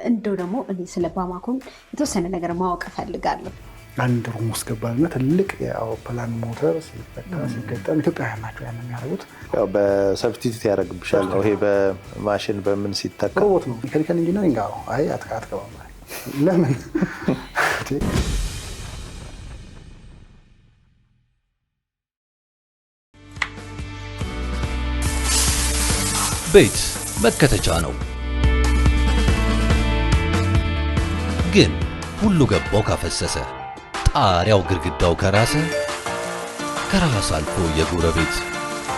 እንደው ደግሞ እኔ ስለ ባማኮን የተወሰነ ነገር ማወቅ ፈልጋለሁ። አንድ ሩም ውስጥ ገባልና ትልቅ የአውሮፕላን ሞተር ሲፈታ ሲገጠም ኢትዮጵያውያን ናቸው ያን የሚያደርጉት። ያው በሰብስቲቱት ያደርግብሻል ነው ይሄ በማሽን በምን ሲተካ ሮቦት ነው ሜካኒካል ኢንጂነሪንግ። አይ አትገባም ለምን ቤት መከተቻ ነው ግን ሁሉ ገባው ካፈሰሰ ጣሪያው ግድግዳው ከራሰ ከራስ አልፎ የጎረቤት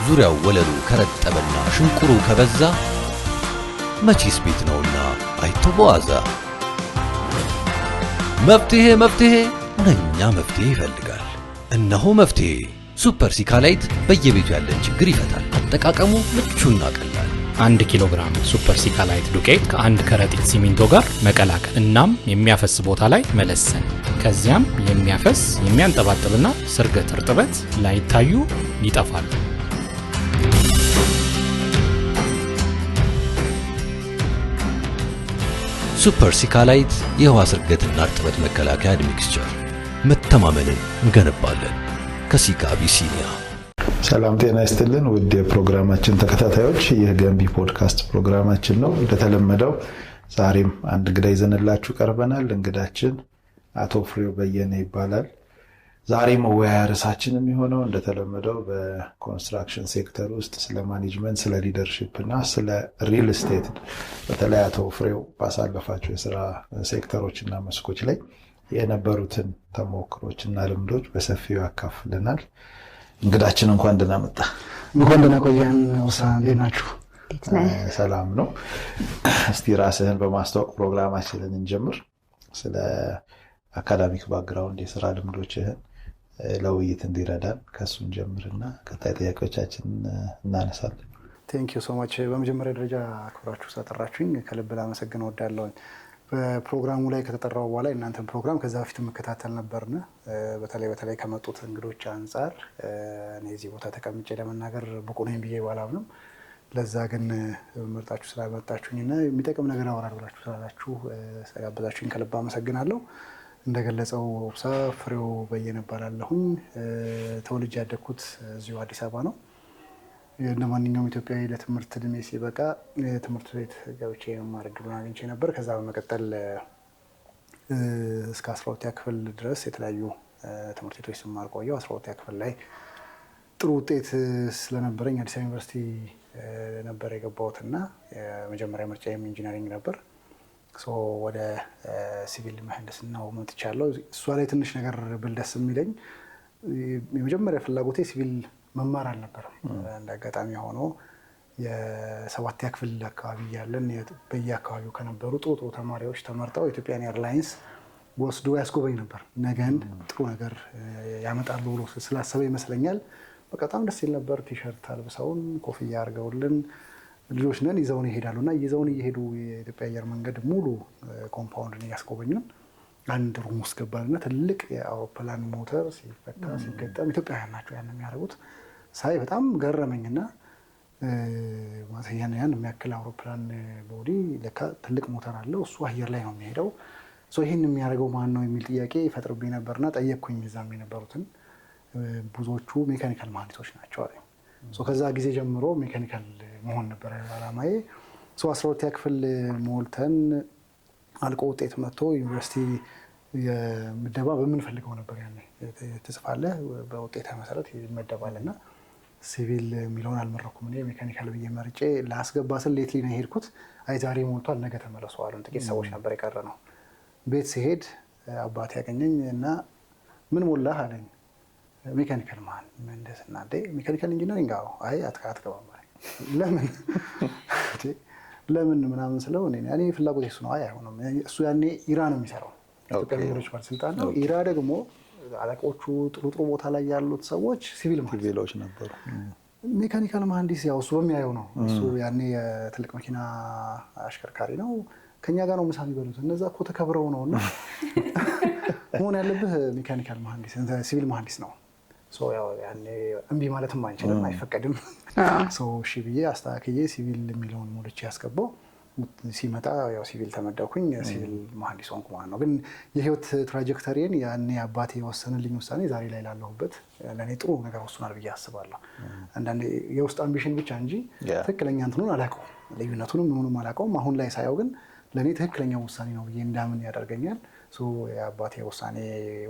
ዙሪያው ወለሉ ከረጠበና ሽንቁሩ ከበዛ መቼስ ቤት ነውና አይተዋዛ መፍትሄ ሁነኛ መፍትሄ ይፈልጋል። እነሆ መፍትሄ ሱፐር ሲካላይት በየቤቱ ያለን ችግር ይፈታል። አጠቃቀሙ ምቹና ቀላል 1 ኪሎ ግራም ሱፐር ሲካላይት ዱቄት ከ1 ከረጢት ሲሚንቶ ጋር መቀላቀል እናም የሚያፈስ ቦታ ላይ መለሰን። ከዚያም የሚያፈስ የሚያንጠባጥብና ስርገት እርጥበት ላይታዩ ይጠፋሉ። ሱፐር ሲካላይት የውሃ ስርገትና እርጥበት መከላከያ ሚክስቸር መተማመንን እንገነባለን። ከሲካ አቢሲኒያ። ሰላም ጤና ይስጥልን ውድ የፕሮግራማችን ተከታታዮች፣ ይህ ገንቢ ፖድካስት ፕሮግራማችን ነው። እንደተለመደው ዛሬም አንድ እንግዳ ይዘንላችሁ ቀርበናል። እንግዳችን አቶ ፍሬው በየነ ይባላል። ዛሬ መወያያ ርዕሳችን የሚሆነው እንደተለመደው በኮንስትራክሽን ሴክተር ውስጥ ስለ ማኔጅመንት፣ ስለ ሊደርሺፕ እና ስለ ሪል ስቴት በተለይ አቶ ፍሬው ባሳለፋቸው የስራ ሴክተሮች እና መስኮች ላይ የነበሩትን ተሞክሮች እና ልምዶች በሰፊው ያካፍልናል። እንግዳችን እንኳን ደህና መጣ። እንኳን ደህና ቆየን። እንዴት ናችሁ? ሰላም ነው። እስቲ ራስህን በማስተዋወቅ ፕሮግራማችንን እንጀምር። ስለ አካዳሚክ ባክግራውንድ የስራ ልምዶችህን ለውይይት እንዲረዳን ከሱ እንጀምርና ቀጣይ ጥያቄዎቻችን እናነሳለን። ቴንክ ዩ ሶ ማች። በመጀመሪያ ደረጃ አክብራችሁ ስለጠራችሁኝ ከልብ ላመሰግን እወዳለሁ። በፕሮግራሙ ላይ ከተጠራው በኋላ እናንተን ፕሮግራም ከዛ በፊት መከታተል ነበርና በተለይ ከመጡት እንግዶች አንፃር እኔ እዚህ ቦታ ተቀምጬ ለመናገር ብቁ ነኝ ብዬ ባላምንም ለዛ ግን መርጣችሁ ስላመጣችሁኝና የሚጠቅም ነገር አወራር ብላችሁ ስላላችሁ ያበዛችሁኝ ከልብ አመሰግናለሁ። እንደገለጸው ፍሬው በየነ እባላለሁኝ። ተወልጄ ያደግኩት እዚሁ አዲስ አበባ ነው። እንደ ማንኛውም ኢትዮጵያዊ ለትምህርት እድሜ ሲበቃ ትምህርት ቤት ገብቼ መማር እድሉን አግኝቼ ነበር። ከዛ በመቀጠል እስከ 12ኛ ክፍል ድረስ የተለያዩ ትምህርት ቤቶች ስማር ቆየሁ። 12ኛ ክፍል ላይ ጥሩ ውጤት ስለነበረኝ አዲስ አበባ ዩኒቨርሲቲ ነበር የገባሁትና የመጀመሪያ ምርጫዬም ኢንጂነሪንግ ነበር። ወደ ሲቪል ምህንድስናው መጥቻለሁ። እሷ ላይ ትንሽ ነገር ብል ደስ የሚለኝ የመጀመሪያ ፍላጎቴ ሲቪል መማር አልነበረም። እንደ አጋጣሚ ሆኖ የ7ኛ ክፍል አካባቢ ያለን በየአካባቢው ከነበሩ ጥሩ ተማሪዎች ተመርጠው ኢትዮጵያን ኤርላይንስ ወስዶ ያስጎበኝ ነበር። ነገን ጥሩ ነገር ያመጣሉ ብሎ ስላሰበ ይመስለኛል በጣም ደስ ይል ነበር። ቲሸርት አልብሰውን ኮፍያ አድርገውልን ልጆች ነን ይዘውን ይሄዳሉና ይዘውን እየሄዱ የኢትዮጵያ አየር መንገድ ሙሉ ኮምፓውንድን እያስጎበኙን አንድ ሩም ውስጥ ገባልና ትልቅ የአውሮፕላን ሞተር ሲፈታ ሲገጠም ኢትዮጵያውያን ናቸው ያን የሚያደርጉት። ሳይ በጣም ገረመኝና ያን የሚያክል አውሮፕላን ቦዲ ለካ ትልቅ ሞተር አለው፣ እሱ አየር ላይ ነው የሚሄደው። ይህን የሚያደርገው ማን ነው የሚል ጥያቄ ይፈጥርብኝ ነበርና ጠየቅኩኝ። እዛም የነበሩትን ብዙዎቹ ሜካኒካል መሀንዲሶች ናቸው አለኝ። ከዛ ጊዜ ጀምሮ ሜካኒካል መሆን ነበረ አላማዬ። 12ኛ ክፍል ሞልተን አልቆ ውጤት መጥቶ ዩኒቨርሲቲ የምደባ በምንፈልገው ነበር። ያኔ ትጽፋለህ በውጤት መሰረት ይመደባልና ሲቪል የሚለውን አልመረኩም። እኔ ሜካኒካል ብዬ መርጬ ላስገባ ስል ሌትሊ ነው የሄድኩት። አይ ዛሬ ሞልቷል ነገ ተመለሱ አሉን። ጥቂት ሰዎች ነበር የቀረ ነው። ቤት ሲሄድ አባቴ ያገኘኝ እና ምን ሞላህ አለኝ። ሜካኒካል ምህንድስና። ሜካኒካል ኢንጂነሪንግ? አይ አትገባም። ለምን ምናምን ስለው እኔ ፍላጎት እሱ ነው። አይሆንም። እሱ ያኔ ኢራ ነው የሚሰራው፣ ኢትዮጵያ መንገዶች ባለስልጣን ነው። ኢራ ደግሞ አለቆቹ ጥሩ ቦታ ላይ ያሉት ሰዎች ሲቪሎች ነበሩ። ሜካኒካል መሀንዲስ ያው እሱ በሚያየው ነው። እሱ ያኔ የትልቅ መኪና አሽከርካሪ ነው። ከኛ ጋር ነው ምሳ የሚበሉት። እነዛ እኮ ተከብረው ነውና መሆን ያለብህ ሜካኒካል መሀንዲስ ሲቪል መሀንዲስ ነው። ያኔ እምቢ ማለትም አንችልም፣ አይፈቀድም። እሺ ብዬ አስተካክዬ ሲቪል የሚለውን ሞልቼ ያስገባው። ሲመጣ ያው ሲቪል ተመደብኩኝ። ሲቪል መሀንዲስ ሆንኩ ማለት ነው። ግን የህይወት ትራጀክተሪን ያኔ አባቴ የወሰንልኝ ውሳኔ ዛሬ ላይ ላለሁበት ለእኔ ጥሩ ነገር ወስኗል ብዬ አስባለሁ። አንዳንዴ የውስጥ አምቢሽን ብቻ እንጂ ትክክለኛ እንትኑን አላውቀውም፣ ልዩነቱንም ምኑንም አላውቀውም። አሁን ላይ ሳየው ግን ለእኔ ትክክለኛው ውሳኔ ነው ብዬ እንዳምን ያደርገኛል። የአባቴ ውሳኔ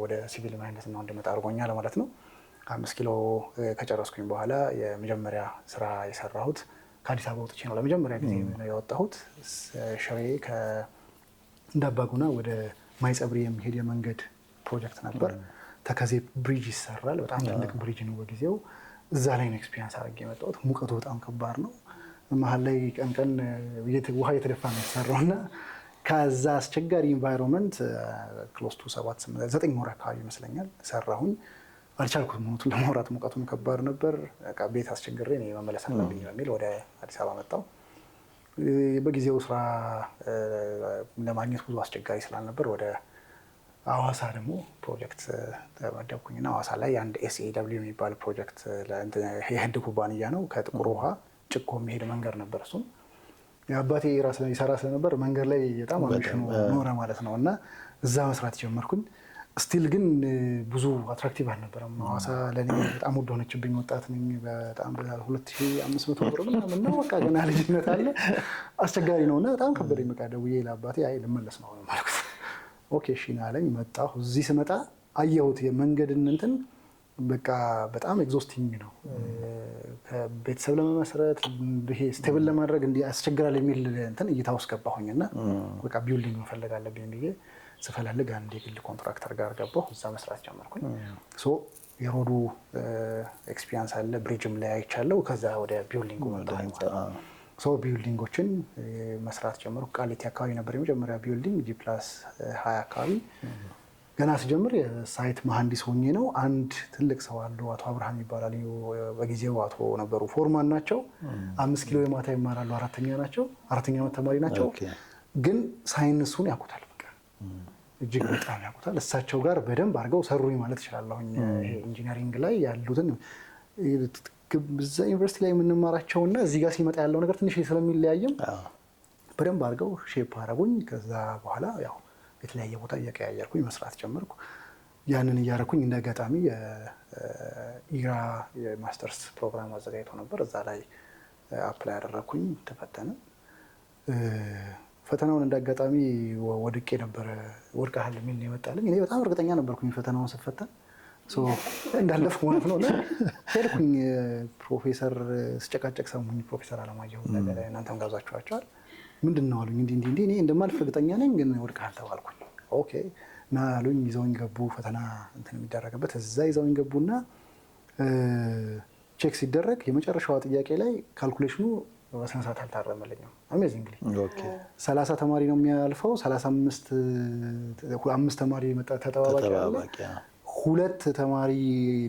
ወደ ሲቪል ምህንድስና እንድመጣ አድርጎኛል ማለት ነው። 5 ኪሎ ከጨረስኩኝ በኋላ የመጀመሪያ ስራ የሰራሁት ከአዲስ አበባ ወጥቼ ነው። ለመጀመሪያ ጊዜ ነው የወጣሁት። ሽሬ እንዳባጉና ወደ ማይጸብሪ የሚሄድ የመንገድ ፕሮጀክት ነበር። ተከዜ ብሪጅ ይሰራል። በጣም ትልቅ ብሪጅ ነው በጊዜው። እዛ ላይ ነው ኤክስፒሪንስ አድርጌ የመጣሁት። ሙቀቱ በጣም ከባድ ነው። መሀል ላይ ቀን ውሃ እየተደፋ ነው የተሰራው እና ከዛ አስቸጋሪ ኢንቫይሮንመንት ክሎስ ቱ 9 ወር አካባቢ ይመስለኛል ሰራሁኝ። አልቻልኩም እውነቱን ለማውራት፣ ሙቀቱም ከባድ ነበር። ቤት አስቸግሬ እኔ መመለስ አለብኝ በሚል ወደ አዲስ አበባ መጣሁ። በጊዜው ስራ ለማግኘት ብዙ አስቸጋሪ ስላልነበር ወደ ሐዋሳ ደግሞ ፕሮጀክት ተመደብኩኝና ሐዋሳ ላይ አንድ SAW የሚባል ፕሮጀክት የህንድ ኩባንያ ነው። ከጥቁር ውሃ ጭኮ የሚሄድ መንገድ ነበር። እሱም የአባቴ ራስ ላይ ይሰራ ስለነበር መንገድ ላይ በጣም አምሽኖ ኖረ ማለት ነው እና እዛ መስራት ጀመርኩኝ። ስቲል ግን ብዙ አትራክቲቭ አልነበረም። ሐዋሳ ለእኔ በጣም ውድ ሆነችብኝ። ወጣት ነኝ። በጣም 2500 ብር ምናምን ነው። በቃ ገና ልጅነት አለ። አስቸጋሪ ነው እና በጣም ከበደኝ። በቃ ደውዬ ለአባቴ አይ ልመለስ ነው ማለት ኦኬ እሺ አለኝ። መጣሁ። እዚህ ስመጣ አየሁት የመንገድን እንትን በቃ በጣም ኤግዞስቲንግ ነው። ቤተሰብ ለመመስረት ይሄ ስቴብል ለማድረግ እንዲህ ያስቸግራል የሚል እንትን እይታ ውስጥ ገባሁኝና በቃ ቢልዲንግ መፈለግ አለብኝ ብዬ ስፈላልግ አንድ የግል ኮንትራክተር ጋር ገባሁ። እዛ መስራት ጀመርኩኝ። የሮዱ ኤክስፒሪንስ አለ፣ ብሪጅም ላይ አይቻለሁ። ከዛ ወደ ቢልዲንጉ መጣሁ። ቢልዲንጎችን መስራት ጀመርኩ። ቃሊቲ አካባቢ ነበር የመጀመሪያ ቢልዲንግ G+20 አካባቢ። ገና ስጀምር የሳይት መሀንዲስ ሆኜ ነው። አንድ ትልቅ ሰው አሉ፣ አቶ አብርሃም ይባላል። በጊዜው አቶ ነበሩ፣ ፎርማን ናቸው። 5 ኪሎ የማታ ይማራሉ። 4ኛ ናቸው፣ 4ኛ ዓመት ተማሪ ናቸው። ግን ሳይንሱን ያውቁታል፣ በቃ እጅግ በጣም ያውቁታል። እሳቸው ጋር በደንብ አድርገው ሰሩኝ ማለት እችላለሁኝ። ኢንጂነሪንግ ላይ ያሉትን እዛ ዩኒቨርሲቲ ላይ የምንማራቸውና እዚህ ጋር ሲመጣ ያለው ነገር ትንሽ ስለሚለያይም በደንብ አድርገው ሼፕ አደረጉኝ። ከዛ በኋላ ያው የተለያየ ቦታ እየቀያየርኩኝ መስራት ጀመርኩ። ያንን እያደረኩኝ እንደ አጋጣሚ የኢራ የማስተርስ ፕሮግራም አዘጋጅቶ ነበር። እዛ ላይ አፕላይ ያደረኩኝ፣ ተፈተነ። ፈተናውን እንደ አጋጣሚ ወድቄ ነበረ። ወድቀሃል የሚል ነው የመጣልኝ። እኔ በጣም እርግጠኛ ነበርኩኝ ፈተናውን ስፈተን እንዳለፍኩ ማለት ነው። ሄድኩኝ። ፕሮፌሰር ስጨቃጨቅ ሰሙኝ። ፕሮፌሰር አለማየሁ እናንተም ጋብዛችኋቸዋል። ምንድን ነው አሉኝ። እንዲህ እኔ እንደማልፍ እርግጠኛ ነኝ፣ ግን ወድቀሃል ተባልኩኝ። ኦኬ እና አሉኝ። ይዘውኝ ገቡ። ፈተና እንትን የሚደረግበት እዛ ይዘውኝ ገቡና ቼክ ሲደረግ የመጨረሻዋ ጥያቄ ላይ ካልኩሌሽኑ በስነ ስርዓት አልታረመልኝም። አሜዚንግሊ 30 ተማሪ ነው የሚያልፈው። 5 ተማሪ ተጠባባቂ አለ። 2 ተማሪ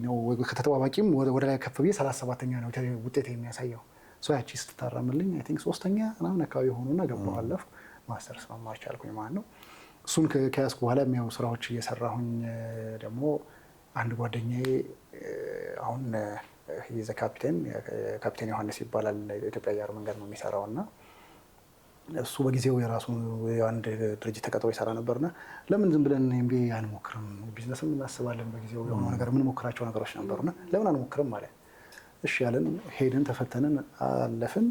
ነው ከተጠባባቂም ወደ ላይ ከፍ ብዬ 37ኛ ነው ውጤት የሚያሳየው። ያቺ ስትታረምልኝ አይ ቲንክ 3ኛ ምናምን አካባቢ ሆኑና ገባሁ፣ አለፍኩ። ማስተርስ መማር ቻልኩኝ ማለት ነው። እሱን ከያዝኩ በኋላ የሚያው ስራዎች እየሰራሁኝ ደግሞ አንድ ጓደኛዬ አሁን ካፒቴን ዮሐንስ ይባላል፣ ኢትዮጵያ አየር መንገድ ነው የሚሰራው እና እሱ በጊዜው የራሱ አንድ ድርጅት ተቀጥሮ ይሰራ ነበርና ለምን ዝም ብለን MBA አንሞክርም? ቢዝነስም እናስባለን። በጊዜው የሆነ ነገር የምንሞክራቸው ነገሮች ነበሩና ለምን አንሞክርም ማለት እሺ ያለን። ሄድን፣ ተፈተንን፣ አለፍን።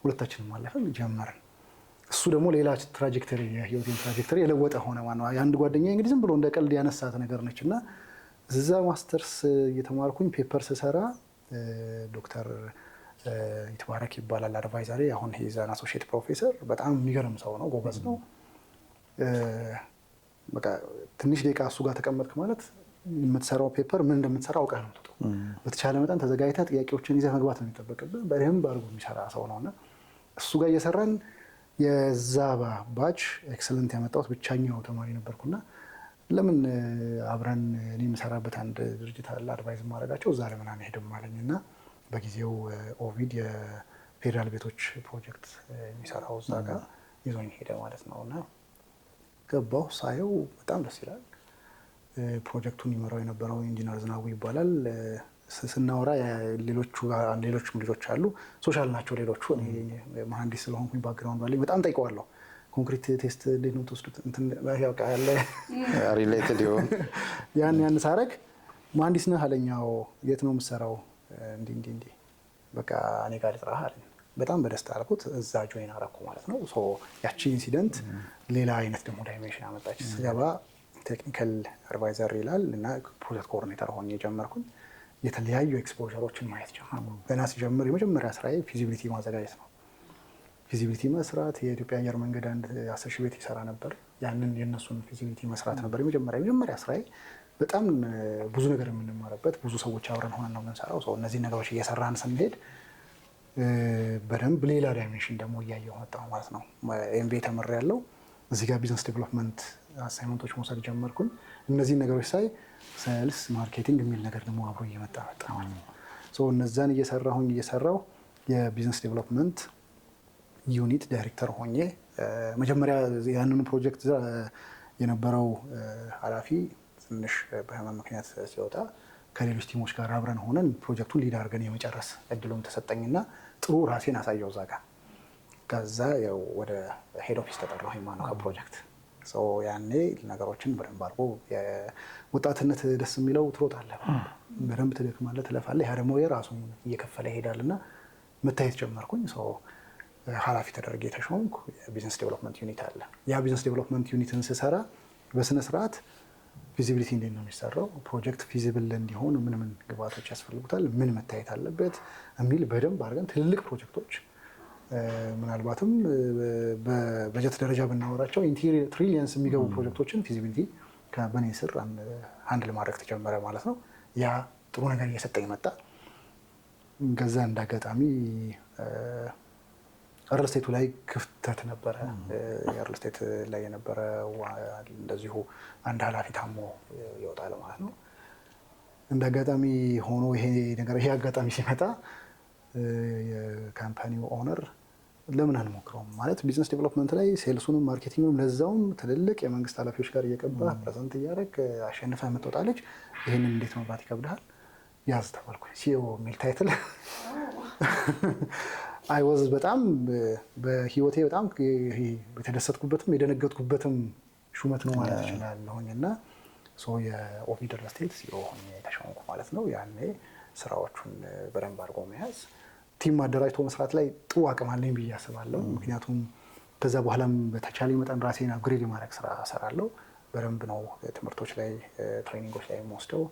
ሁለታችንም አለፍን፣ ጀመርን። እሱ ደግሞ ሌላ ትራጀክተሪ፣ የህይወቴን ትራጀክተሪ የለወጠ ሆነ ማለት ነው። የአንድ ጓደኛዬ እንግዲህ ዝም ብሎ እንደ ቀልድ ያነሳት ነገር ነች እና እዛ ማስተርስ እየተማርኩኝ ፔፐር ስሰራ ዶክተር ይትባረክ ይባላል አድቫይዘሪ። አሁን ሂዛን አሶሺየት ፕሮፌሰር፣ በጣም የሚገርም ሰው ነው፣ ጎበዝ ነው። በቃ ትንሽ ደቂቃ እሱ ጋር ተቀመጥክ ማለት የምትሰራው ፔፐር ምን እንደምትሰራ አውቀህ ነው። በተቻለ መጠን ተዘጋጅተህ ጥያቄዎችን ይዘህ መግባት ነው የሚጠበቅብህ። በደንብ አድርጎ የሚሰራ ሰው ነውና እሱ ጋር እየሰራን የዛ ባች ኤክሰለንት ያመጣሁት ብቻኛው ተማሪ ነበርኩና ለምን አብረን እኔ የምሰራበት አንድ ድርጅት አለ አድቫይዝ ማድረጋቸው፣ እዛ ለምን አንሄድም አለኝና በጊዜው ኦቪድ የፌዴራል ቤቶች ፕሮጀክት የሚሰራው እዛ ጋር ይዞኝ ሄደ ማለት ነው። እና ገባሁ። ሳየው በጣም ደስ ይላል። ፕሮጀክቱን ይመራው የነበረው ኢንጂነር ዝናቡ ይባላል። ስናወራ ሌሎችም ልጆች አሉ ሶሻል ናቸው ሌሎቹ። እኔ መሀንዲስ ስለሆንኩኝ ባክግራውንድ አለኝ። በጣም ጠይቀዋለሁ ኮንክሪት ቴስት እንዴት ነው የምትወስዱት? ያለ ሪሌትድ ይሆን ያን ሳረግ መሀንዲስ ነህ አለኛው። የት ነው የምትሰራው? እንዲህ በቃ እኔ ጋር ልጥራህ አለኝ። በጣም በደስታ አልኩት። እዛ ጆይን አደረኩ ማለት ነው። ያቺ ኢንሲደንት ሌላ አይነት ደግሞ ዳይሜንሽን አመጣች። ስገባ ቴክኒካል አድቫይዘር ይላል እና ፕሮጀክት ኮኦርዲኔተር ሆኜ ጀመርኩኝ። የተለያዩ ኤክስፖዠሮችን ማየት ጀመርኩ። ገና ሲጀምር የመጀመሪያ ስራዬ ፊዚቢሊቲ ማዘጋጀት ነው። ፊዚቢሊቲ መስራት። የኢትዮጵያ አየር መንገድ አንድ 10 ሺህ ቤት ይሰራ ነበር። ያንን የእነሱን ፊዚቢሊቲ መስራት ነበር የመጀመሪያ ስራዬ። በጣም ብዙ ነገር የምንማርበት፣ ብዙ ሰዎች አብረን ሆነን ነው የምንሰራው። እነዚህ ነገሮች እየሰራን ስንሄድ በደንብ ሌላ ዳይሜንሽን ደግሞ እያየሁ መጣሁ ማለት ነው። ኤምቢኤ ተምሬያለሁ። እዚህ ጋር ቢዝነስ ዴቨሎፕመንት አሳይመንቶች መውሰድ ጀመርኩኝ። እነዚህን ነገሮች ሳይ ሴልስ ማርኬቲንግ የሚል ነገር ደግሞ አብሮ እየመጣ መጣ ማለት ነው። እነዛን እየሰራሁ የቢዝነስ ዴቨሎፕመንት ዩኒት ዳይሬክተር ሆኜ መጀመሪያ ያንኑ ፕሮጀክት የነበረው ኃላፊ ትንሽ በህመም ምክንያት ሲወጣ ከሌሎች ቲሞች ጋር አብረን ሆነን ፕሮጀክቱን ሊድ አድርገን የመጨረስ እድሉን ተሰጠኝና ጥሩ ራሴን አሳየው እዛ ጋር። ከዛ ያው ወደ ሄድ ኦፊስ ተጠራሁኝ ማለት ነው ከፕሮጀክት። ያኔ ነገሮችን በደንብ አድርጎ ወጣትነት ደስ የሚለው ትሮጣለህ፣ በደንብ ትደክማለህ፣ ትለፋለህ። ያ ደግሞ የራሱን እየከፈለ ይሄዳልና መታየት ጀመርኩኝ። ኃላፊ ተደርጌ ተሾምኩ። የቢዝነስ ዴቨሎፕመንት ዩኒት አለ። ያ ቢዝነስ ዴቨሎፕመንት ዩኒትን ስሰራ በስነ ስርዓት ቪዚቢሊቲ እንዴት ነው የሚሰራው፣ ፕሮጀክት ፊዚብል እንዲሆን ምን ግብአቶች ያስፈልጉታል፣ ምን መታየት አለበት የሚል በደንብ አድርገን ትልልቅ ፕሮጀክቶች ምናልባትም በበጀት ደረጃ ብናወራቸው ትሪሊየንስ የሚገቡ ፕሮጀክቶችን ፊዚቢሊቲ በኔ ስር አንድ ለማድረግ ተጀመረ ማለት ነው። ያ ጥሩ ነገር እየሰጠኝ መጣ። ከዛ እንዳጋጣሚ ሪል ስቴቱ ላይ ክፍተት ነበረ። የሪል ስቴት ላይ የነበረ እንደዚሁ አንድ ኃላፊ ታሞ ይወጣል ማለት ነው። እንደ አጋጣሚ ሆኖ ይሄ አጋጣሚ ሲመጣ የካምፓኒው ኦነር ለምን አንሞክረውም ማለት ቢዝነስ ዴቨሎፕመንት ላይ ሴልሱንም ማርኬቲንግንም ለዛውም ትልልቅ የመንግስት ኃላፊዎች ጋር እየቀባ ፕሬዘንት እያደረግ አሸንፈ የምትወጣለች፣ ይህንን እንዴት መግባት ይከብድሃል? ያዝ ተባልኩ። ሲኦ የሚል ታይትል አይወዝ በጣም በህይወቴ በጣም የተደሰትኩበትም የደነገጥኩበትም ሹመት ነው ማለት እችላለሁኝ። እና የኦቪድ ሪል ስቴት ሲኦ ሆኜ ተሾምኩ ማለት ነው። ያኔ ስራዎቹን በደንብ አድርጎ መያዝ፣ ቲም አደራጅቶ መስራት ላይ ጥሩ አቅም አለኝ ብዬ አስባለሁ። ምክንያቱም ከዛ በኋላም በተቻለ መጠን ራሴን አፕግሬድ የማድረግ ስራ እሰራለሁ። በደንብ ነው ትምህርቶች ላይ ትሬኒንጎች ላይ የምወስደው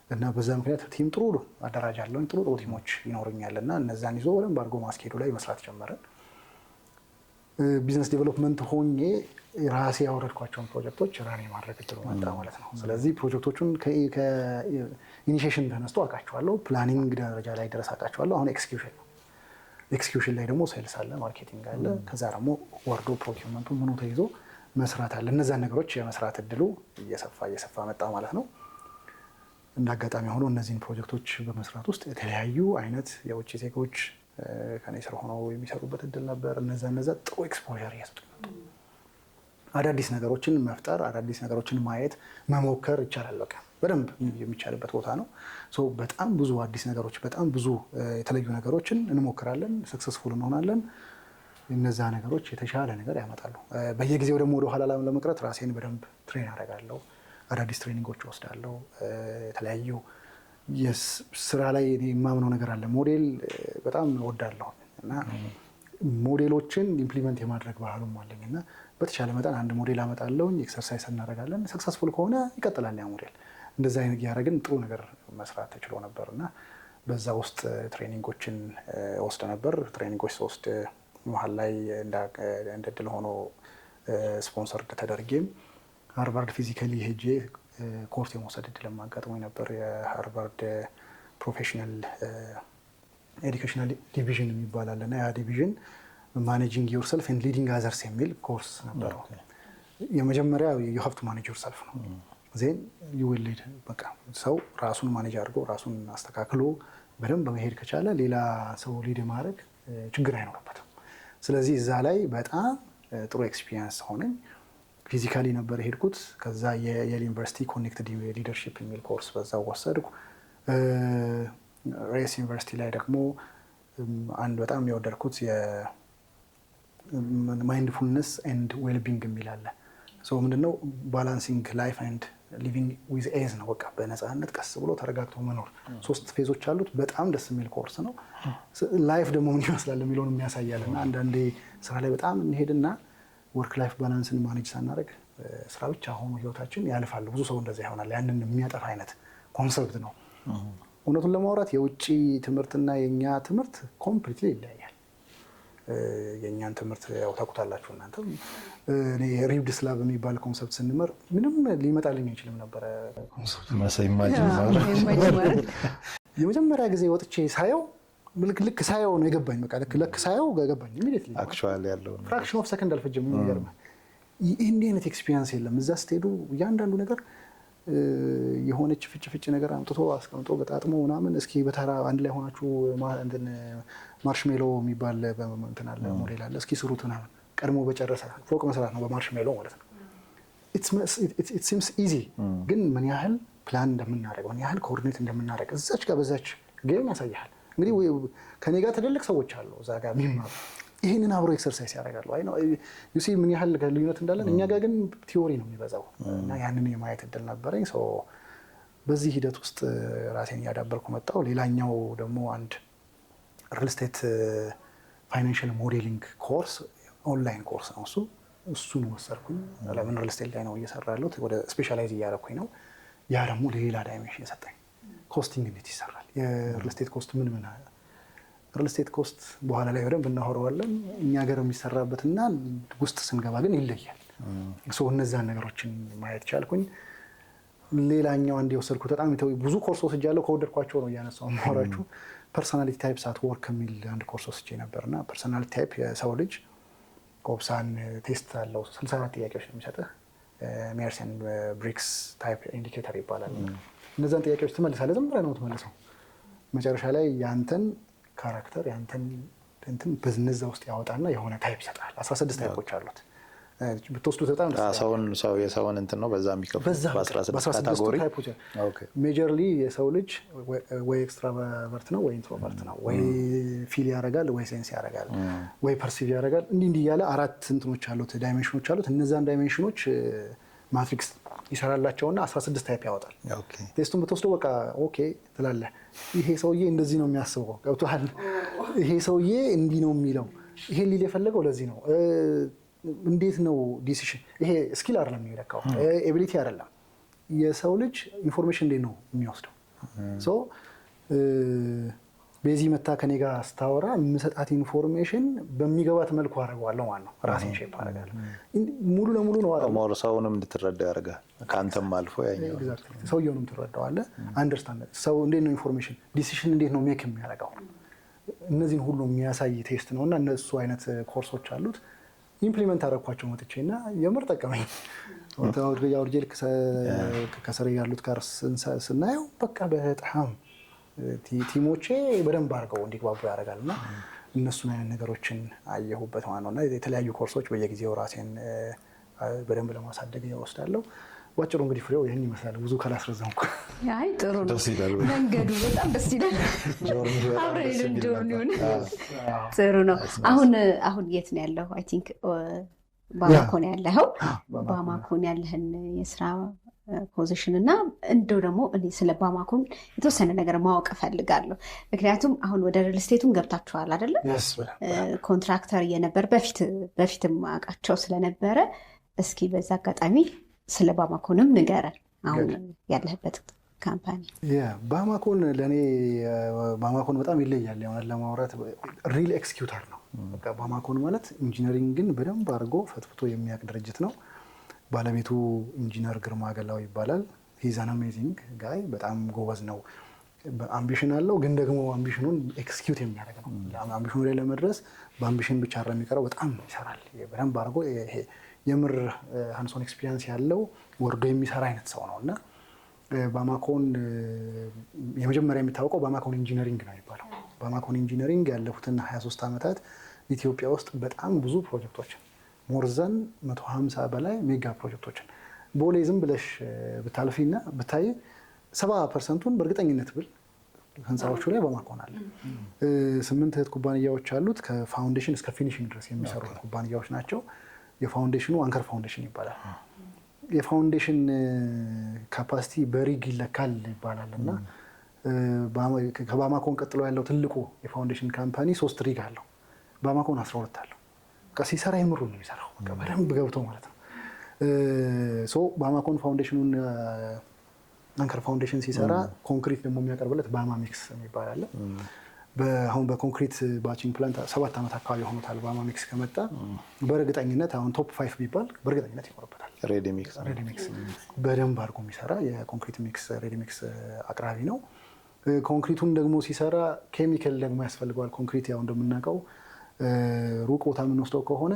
እና በዛ ምክንያት ቲም ጥሩ አደራጃለሁ። ጥሩ ቲሞች ይኖሩኛል እና እነዛን ይዞ በደንብ አድርጎ ማስኬዱ ላይ መስራት ጀመረን። ቢዝነስ ዴቨሎፕመንት ሆኜ ራሴ ያወረድኳቸውን ፕሮጀክቶች ራኔ ማድረግ እድሉ መጣ ማለት ነው። ስለዚህ ፕሮጀክቶቹን ከኢኒሺዬሽን ተነስቶ አውቃቸዋለሁ፣ ፕላኒንግ ደረጃ ላይ ድረስ አውቃቸዋለሁ። አሁን ኤክስኪዩሽን ነው። ኤክስኪዩሽን ላይ ደግሞ ሴልስ አለ፣ ማርኬቲንግ አለ፣ ከዛ ደግሞ ወርዶ ፕሮኪውመንቱ ምኑ ተይዞ መስራት አለ። እነዛን ነገሮች የመስራት እድሉ እየሰፋ መጣ ማለት ነው። እንደ አጋጣሚ ሆኖ እነዚህን ፕሮጀክቶች በመስራት ውስጥ የተለያዩ አይነት የውጭ ዜጎች ከኔ ስር ሆነው የሚሰሩበት እድል ነበር። እነዛ ጥሩ ኤክስፖዠር እየሰጡኝ መጡ። አዳዲስ ነገሮችን መፍጠር፣ አዳዲስ ነገሮችን ማየት መሞከር ይቻላል። በቃ በደንብ የሚቻልበት ቦታ ነው። በጣም ብዙ አዲስ ነገሮች፣ በጣም ብዙ የተለዩ ነገሮችን እንሞክራለን፣ ሰክሰስፉል እንሆናለን። እነዛ ነገሮች የተሻለ ነገር ያመጣሉ። በየጊዜው ደግሞ ወደ ኋላ ለመቅረት ራሴን በደንብ ትሬን አደርጋለሁ። አዳዲስ ትሬኒንጎች ወስዳለሁ። የተለያዩ ስራ ላይ የማምነው ነገር አለ። ሞዴል በጣም እወዳለሁ እና ሞዴሎችን ኢምፕሊመንት የማድረግ ባህሉም አለኝ እና በተቻለ መጠን አንድ ሞዴል አመጣለሁ፣ ኤክሰርሳይዝ እናደርጋለን። ሰክሰስፉል ከሆነ ይቀጥላል ያ ሞዴል። እንደዛ አይነት ያደረግን ጥሩ ነገር መስራት ተችሎ ነበር እና በዛ ውስጥ ትሬኒንጎችን ወስድ ነበር። ትሬኒንጎች ስወስድ መሀል ላይ እንደ ድል ሆኖ ስፖንሰር ተደርጌም ሃርቫርድ ፊዚካሊ ሄጄ ኮርስ የመውሰድ እድል አጋጥሞኝ ነበር። የሃርቫርድ ፕሮፌሽናል ኤዱኬሽናል ዲቪዥን የሚባል አለና ያ ዲቪዥን ማኔጂንግ ዮርሰልፍ ኤንድ ሊዲንግ አዘርስ የሚል ኮርስ ነበረው። የመጀመሪያ ዩ ሃቭ ቱ ማኔጅ ዮርሰልፍ ነው። ዜን ዩ ዊል ሊድ። በቃ ሰው ራሱን ማኔጅ አድርጎ ራሱን አስተካክሎ በደንብ መሄድ ከቻለ ሌላ ሰው ሊድ ማድረግ ችግር አይኖርበትም። ስለዚህ እዛ ላይ በጣም ጥሩ ኤክስፒሪየንስ ሆነኝ። ፊዚካሊ ነበር የሄድኩት። ከዛ የዩኒቨርሲቲ ኮኔክትድ ሊደርሺፕ የሚል ኮርስ በዛው ወሰድኩ። ሬስ ዩኒቨርሲቲ ላይ ደግሞ አንድ በጣም የወደድኩት የማይንድፉልነስ ኤንድ ዌልቢንግ የሚል አለ። ምንድነው ባላንሲንግ ላይፍ ኤንድ ሊቪንግ ዊዝ ኤዝ ነው። በቃ በነፃነት ቀስ ብሎ ተረጋግቶ መኖር 3 ፌዞች አሉት። በጣም ደስ የሚል ኮርስ ነው። ላይፍ ደግሞ ምን ይመስላል የሚለውን የሚያሳያልና አንዳንዴ ስራ ላይ በጣም እንሄድና ወርክ ላይፍ ባላንስን ማኔጅ ሳናደርግ ስራ ብቻ ሆኖ ህይወታችን ያልፋል። ብዙ ሰው እንደዛ ይሆናል። ያንን የሚያጠፋ አይነት ኮንሰፕት ነው። እውነቱን ለማውራት የውጭ ትምህርትና የኛ ትምህርት ኮምፕሊትሊ ይለያያል። የኛን ትምህርት ያው ታውቁታላችሁ እናንተ። እኔ ሪብድ ስላብ የሚባል ኮንሰፕት ስንመር ምንም ሊመጣልኝ አይችልም ነበር ኮንሰፕት የመጀመሪያ ጊዜ ወጥቼ ሳየው ልክ ሳየው ነው የገባኝ። በቃ ልክ ሳየው ገባኝ ኢሚዲየትሊ። አክቹዋሊ ያለው ፍራክሽን ኦፍ ሰከንድ አልፈጀም። የሚገርምህ እንዲህ አይነት ኤክስፒሪየንስ የለም። እዛ ስትሄዱ እያንዳንዱ ነገር የሆነች ፍጭ ነገር አምጥቶ አስቀምጦ ገጣጥሞ ምናምን እስኪ በተራ አንድ ላይ ሆናችሁ እንትን ማርሽሜሎ የሚባል እንትን አለ ሞዴል አለ እስኪ ስሩት ምናምን ቀድሞ በጨረሰ ፎቅ መስራት ነው በማርሽሜሎ ማለት ነው። it seems easy ግን ምን ያህል ፕላን እንደምናደርግ ምን ያህል ኮኦርዲኔት እንደምናደርግ እዛች ጋር በዛች ጌም ያሳያል። እንግዲህ ከኔ ጋር ትልልቅ ሰዎች አሉ እዛ ጋር የሚማሩ ይሄንን አብሮ ኤክሰርሳይዝ ያደርጋሉ። አይ ነው ዩ ሲ ምን ያህል ልዩነት እንዳለን። እኛ ጋር ግን ቲዮሪ ነው የሚበዛው እና ያንን የማየት እድል ነበረኝ። በዚህ ሂደት ውስጥ ራሴን እያዳበርኩ መጣሁ። ሌላኛው ደግሞ አንድ ሪል ስቴት ፋይናንሻል ሞዴሊንግ ኮርስ ኦንላይን ኮርስ ነው። እሱን ወሰድኩኝ። ለምን ሪል ስቴት ላይ ነው እየሰራ ያለሁት፣ ወደ ስፔሻላይዝ እያደረኩኝ ነው። ያ ደግሞ ሌላ ዳይሜንሽን የሰጠኝ ኮስቲንግ እንዴት ይሰራል፣ የሪል ስቴት ኮስት ምን ሪል ስቴት ኮስት በኋላ ላይ በደንብ እናወራዋለን። እኛ ሀገር የሚሰራበትና ውስጥ ስንገባ ግን ይለያል። እነዛን ነገሮችን ማየት ቻልኩኝ። ሌላኛው አንድ የወሰድኩት በጣም ብዙ ኮርስ ወስጃለሁ። ከወደድኳቸው ነው እያነሳሁ ማወራችሁ። ፐርሶናሊቲ ታይፕስ አት ወርክ የሚል አንድ ኮርስ ወስጄ ነበርና ፐርሶናሊቲ ታይፕ የሰው ልጅ ኮብሳን ቴስት አለው 64 ጥያቄዎች ነው የሚሰጥህ። ሜርሰን ብሪክስ ታይፕ ኢንዲኬተር ይባላል። እነዛን ጥያቄዎች ትመልሳለህ። ዝም ብለህ ነው የምትመልሰው። መጨረሻ ላይ ያንተን ካራክተር ያንተን እንትን በነዛ ውስጥ ያወጣና የሆነ ታይፕ ይሰጣል። 16 ታይፖች አሉት። ብትወስዱት በጣም የሰውን እንትን ነው በዛ የሚከፍሉ በ16 ካቴጎሪ። ኦኬ ሜጀርሊ የሰው ልጅ ወይ ኤክስትራቨርት ነው ወይ ኢንትሮቨርት ነው፣ ወይ ፊል ያደርጋል ወይ ሴንስ ያደርጋል ወይ ፐርሲቭ ያደርጋል። እንዲህ እያለ 4 እንትኖች አሉት፣ ዳይሜንሽኖች አሉት። እነዛን ዳይሜንሽኖች ማትሪክስ ይሰራላቸውና 16 ታይፕ ያወጣል። ቴስቱን ብትወስደው በቃ ኦኬ ትላለህ። ይሄ ሰውዬ እንደዚህ ነው የሚያስበው፣ ገብቶሃል? ይሄ ሰውዬ እንዲህ ነው የሚለው፣ ይሄ ሊል የፈለገው ለዚህ ነው። እንዴት ነው ዲሲሽን? ይሄ ስኪል አይደለም የሚለካው፣ ኤቢሊቲ አይደለም። የሰው ልጅ ኢንፎርሜሽን እንዴት ነው የሚወስደው? በዚህ መታ ከኔ ጋር ስታወራ የምሰጣት ኢንፎርሜሽን በሚገባት መልኩ አደርገዋለሁ ማለት ነው። ራሴን ሼፕ አደርጋለሁ። ሙሉ ለሙሉ ነው አይደል? ሰውንም እንድትረዳው ያደርጋል። ካንተም አልፎ ያኛው ሰውየውንም ትረዳዋለህ። አንደርስታንድ ሰው እንዴት ነው ኢንፎርሜሽን ዲሲሽን እንዴት ነው ሜክ የሚያደርገው? እነዚህን ሁሉ የሚያሳይ ቴስት ነውና እነሱ አይነት ኮርሶች አሉት። ኢምፕሊመንት አደረኳቸው መጥቼና የምር ጠቀመኝ። ያውርጄል ከሰረ ያሉት ጋር ስናየው በቃ በጣም ቲሞቼ በደንብ አድርገው እንዲግባቡ ያደርጋልና እነሱን አይነት ነገሮችን አየሁበት ማለት ነውና የተለያዩ ኮርሶች በየጊዜው ራሴን በደንብ ለማሳደግ እወስዳለሁ። ባጭሩ እንግዲህ ፍሬው ይሄን ይመስላል። ብዙ ካላስረዘምኩ። አይ ጥሩ ነው መንገዱ በጣም ደስ ይላል። አብረን ጥሩ ነው። አሁን የት ነው ያለው? አይ ቲንክ ባማኮ ነው ያለው። ባማኮ ነው ያለህን የስራ ፖዚሽን እና እንደው ደግሞ እኔ ስለ ባማኮን የተወሰነ ነገር ማወቅ እፈልጋለሁ። ምክንያቱም አሁን ወደ ሪል ስቴቱን ገብታችኋል አይደለ? ኮንትራክተር የነበር በፊትም አውቃቸው ስለነበረ እስኪ በዛ አጋጣሚ ስለ ባማኮንም ንገረን። አሁን ያለህበት ካምፓኒ ባማኮን ለእኔ ባማኮን በጣም ይለያል። የሆነ ለማውራት ሪል ኤክስኪዩተር ነው። በቃ ባማኮን ማለት ኢንጂነሪንግን በደንብ አድርጎ ፈትፍቶ የሚያውቅ ድርጅት ነው። ባለቤቱ ኢንጂነር ግርማ ገላው ይባላል። ሂዝ አን አሜዚንግ ጋይ። በጣም ጎበዝ ነው። አምቢሽን አለው፣ ግን ደግሞ አምቢሽኑን ኤክስኪዩት የሚያደርግ ነው። አምቢሽኑ ላይ ለመድረስ በአምቢሽን ብቻ የሚቀረው በጣም ይሰራል በደንብ አድርጎ። ይሄ የምር ሃንድስ ኦን ኤክስፒሪየንስ ያለው ወርዶ የሚሰራ አይነት ሰው ነው እና ባማኮን የመጀመሪያ የሚታወቀው ባማኮን ኢንጂነሪንግ ነው የሚባለው። ባማኮን ኢንጂነሪንግ ያለፉትን 23 ዓመታት ኢትዮጵያ ውስጥ በጣም ብዙ ፕሮጀክቶችን ሞርዘን 150 በላይ ሜጋ ፕሮጀክቶችን ቦሌ ዝም ብለሽ ብታልፊና ብታይ 70%ን በእርግጠኝነት ብል ህንፃዎቹ ላይ ባማኮን አለ። 8 እህት ኩባንያዎች አሉት። ከፋውንዴሽን እስከ ፊኒሽንግ ድረስ የሚሰሩ ኩባንያዎች ናቸው። የፋውንዴሽኑ አንከር ፋውንዴሽን ይባላል። የፋውንዴሽን ካፓሲቲ በሪግ ይለካል ይባላል እና ከባማኮን ቀጥሎ ያለው ትልቁ የፋውንዴሽን ካምፓኒ 3 ሪግ አለው። ባማኮን 12 አለው። ሲሰራ የምሩ ነው የሚሰራው በደንብ ገብቶ ማለት ነው። ባማኮን ፋውንዴሽኑን አንከር ፋውንዴሽን ሲሰራ ኮንክሪት ደግሞ የሚያቀርብለት ባማ ሚክስ የሚባል አለ። አሁን በኮንክሪት ባቺንግ ፕላንት 7 ዓመት አካባቢ ሆኖታል። ባማ ሚክስ ከመጣ በእርግጠኝነት አሁን ቶፕ 5 ቢባል በእርግጠኝነት ይኖርበታል። ሬዲ ሚክስ በደንብ አድርጎ የሚሰራ የኮንክሪት ሚክስ ሬዲ ሚክስ አቅራቢ ነው። ኮንክሪቱን ደግሞ ሲሰራ ኬሚካል ደግሞ ያስፈልገዋል። ኮንክሪት ያው እንደምናውቀው ሩቅ ቦታ የምንወስደው ከሆነ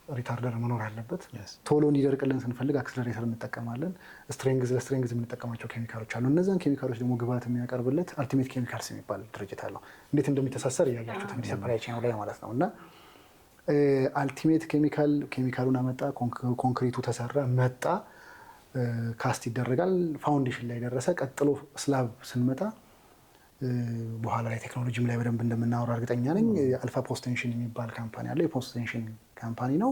ሪታርደር መኖር አለበት። ቶሎ እንዲደርቅልን ስንፈልግ አክስለሬተር እንጠቀማለን። ለስትሬንግዝ የምንጠቀማቸው ኬሚካሎች አሉ። እነዛን ኬሚካሎች ደግሞ ግብአት የሚያቀርብለት አልቲሜት ኬሚካልስ የሚባል ድርጅት አለው። እንዴት እንደሚተሳሰር እያያችሁት እንግዲህ ሰፕላይ ቼኑ ላይ ማለት ነው። እና አልቲሜት ኬሚካሉን አመጣ፣ ኮንክሪቱ ተሰራ፣ መጣ፣ ካስት ይደረጋል፣ ፋውንዴሽን ላይ ደረሰ። ቀጥሎ ስላብ ስንመጣ በኋላ ላይ ቴክኖሎጂም ላይ በደንብ እንደምናወራ እርግጠኛ ነኝ። አልፋ ፖስቴንሽን የሚባል ካምፓኒ አለ። የፖስቴንሽን ካምፓኒ ነው።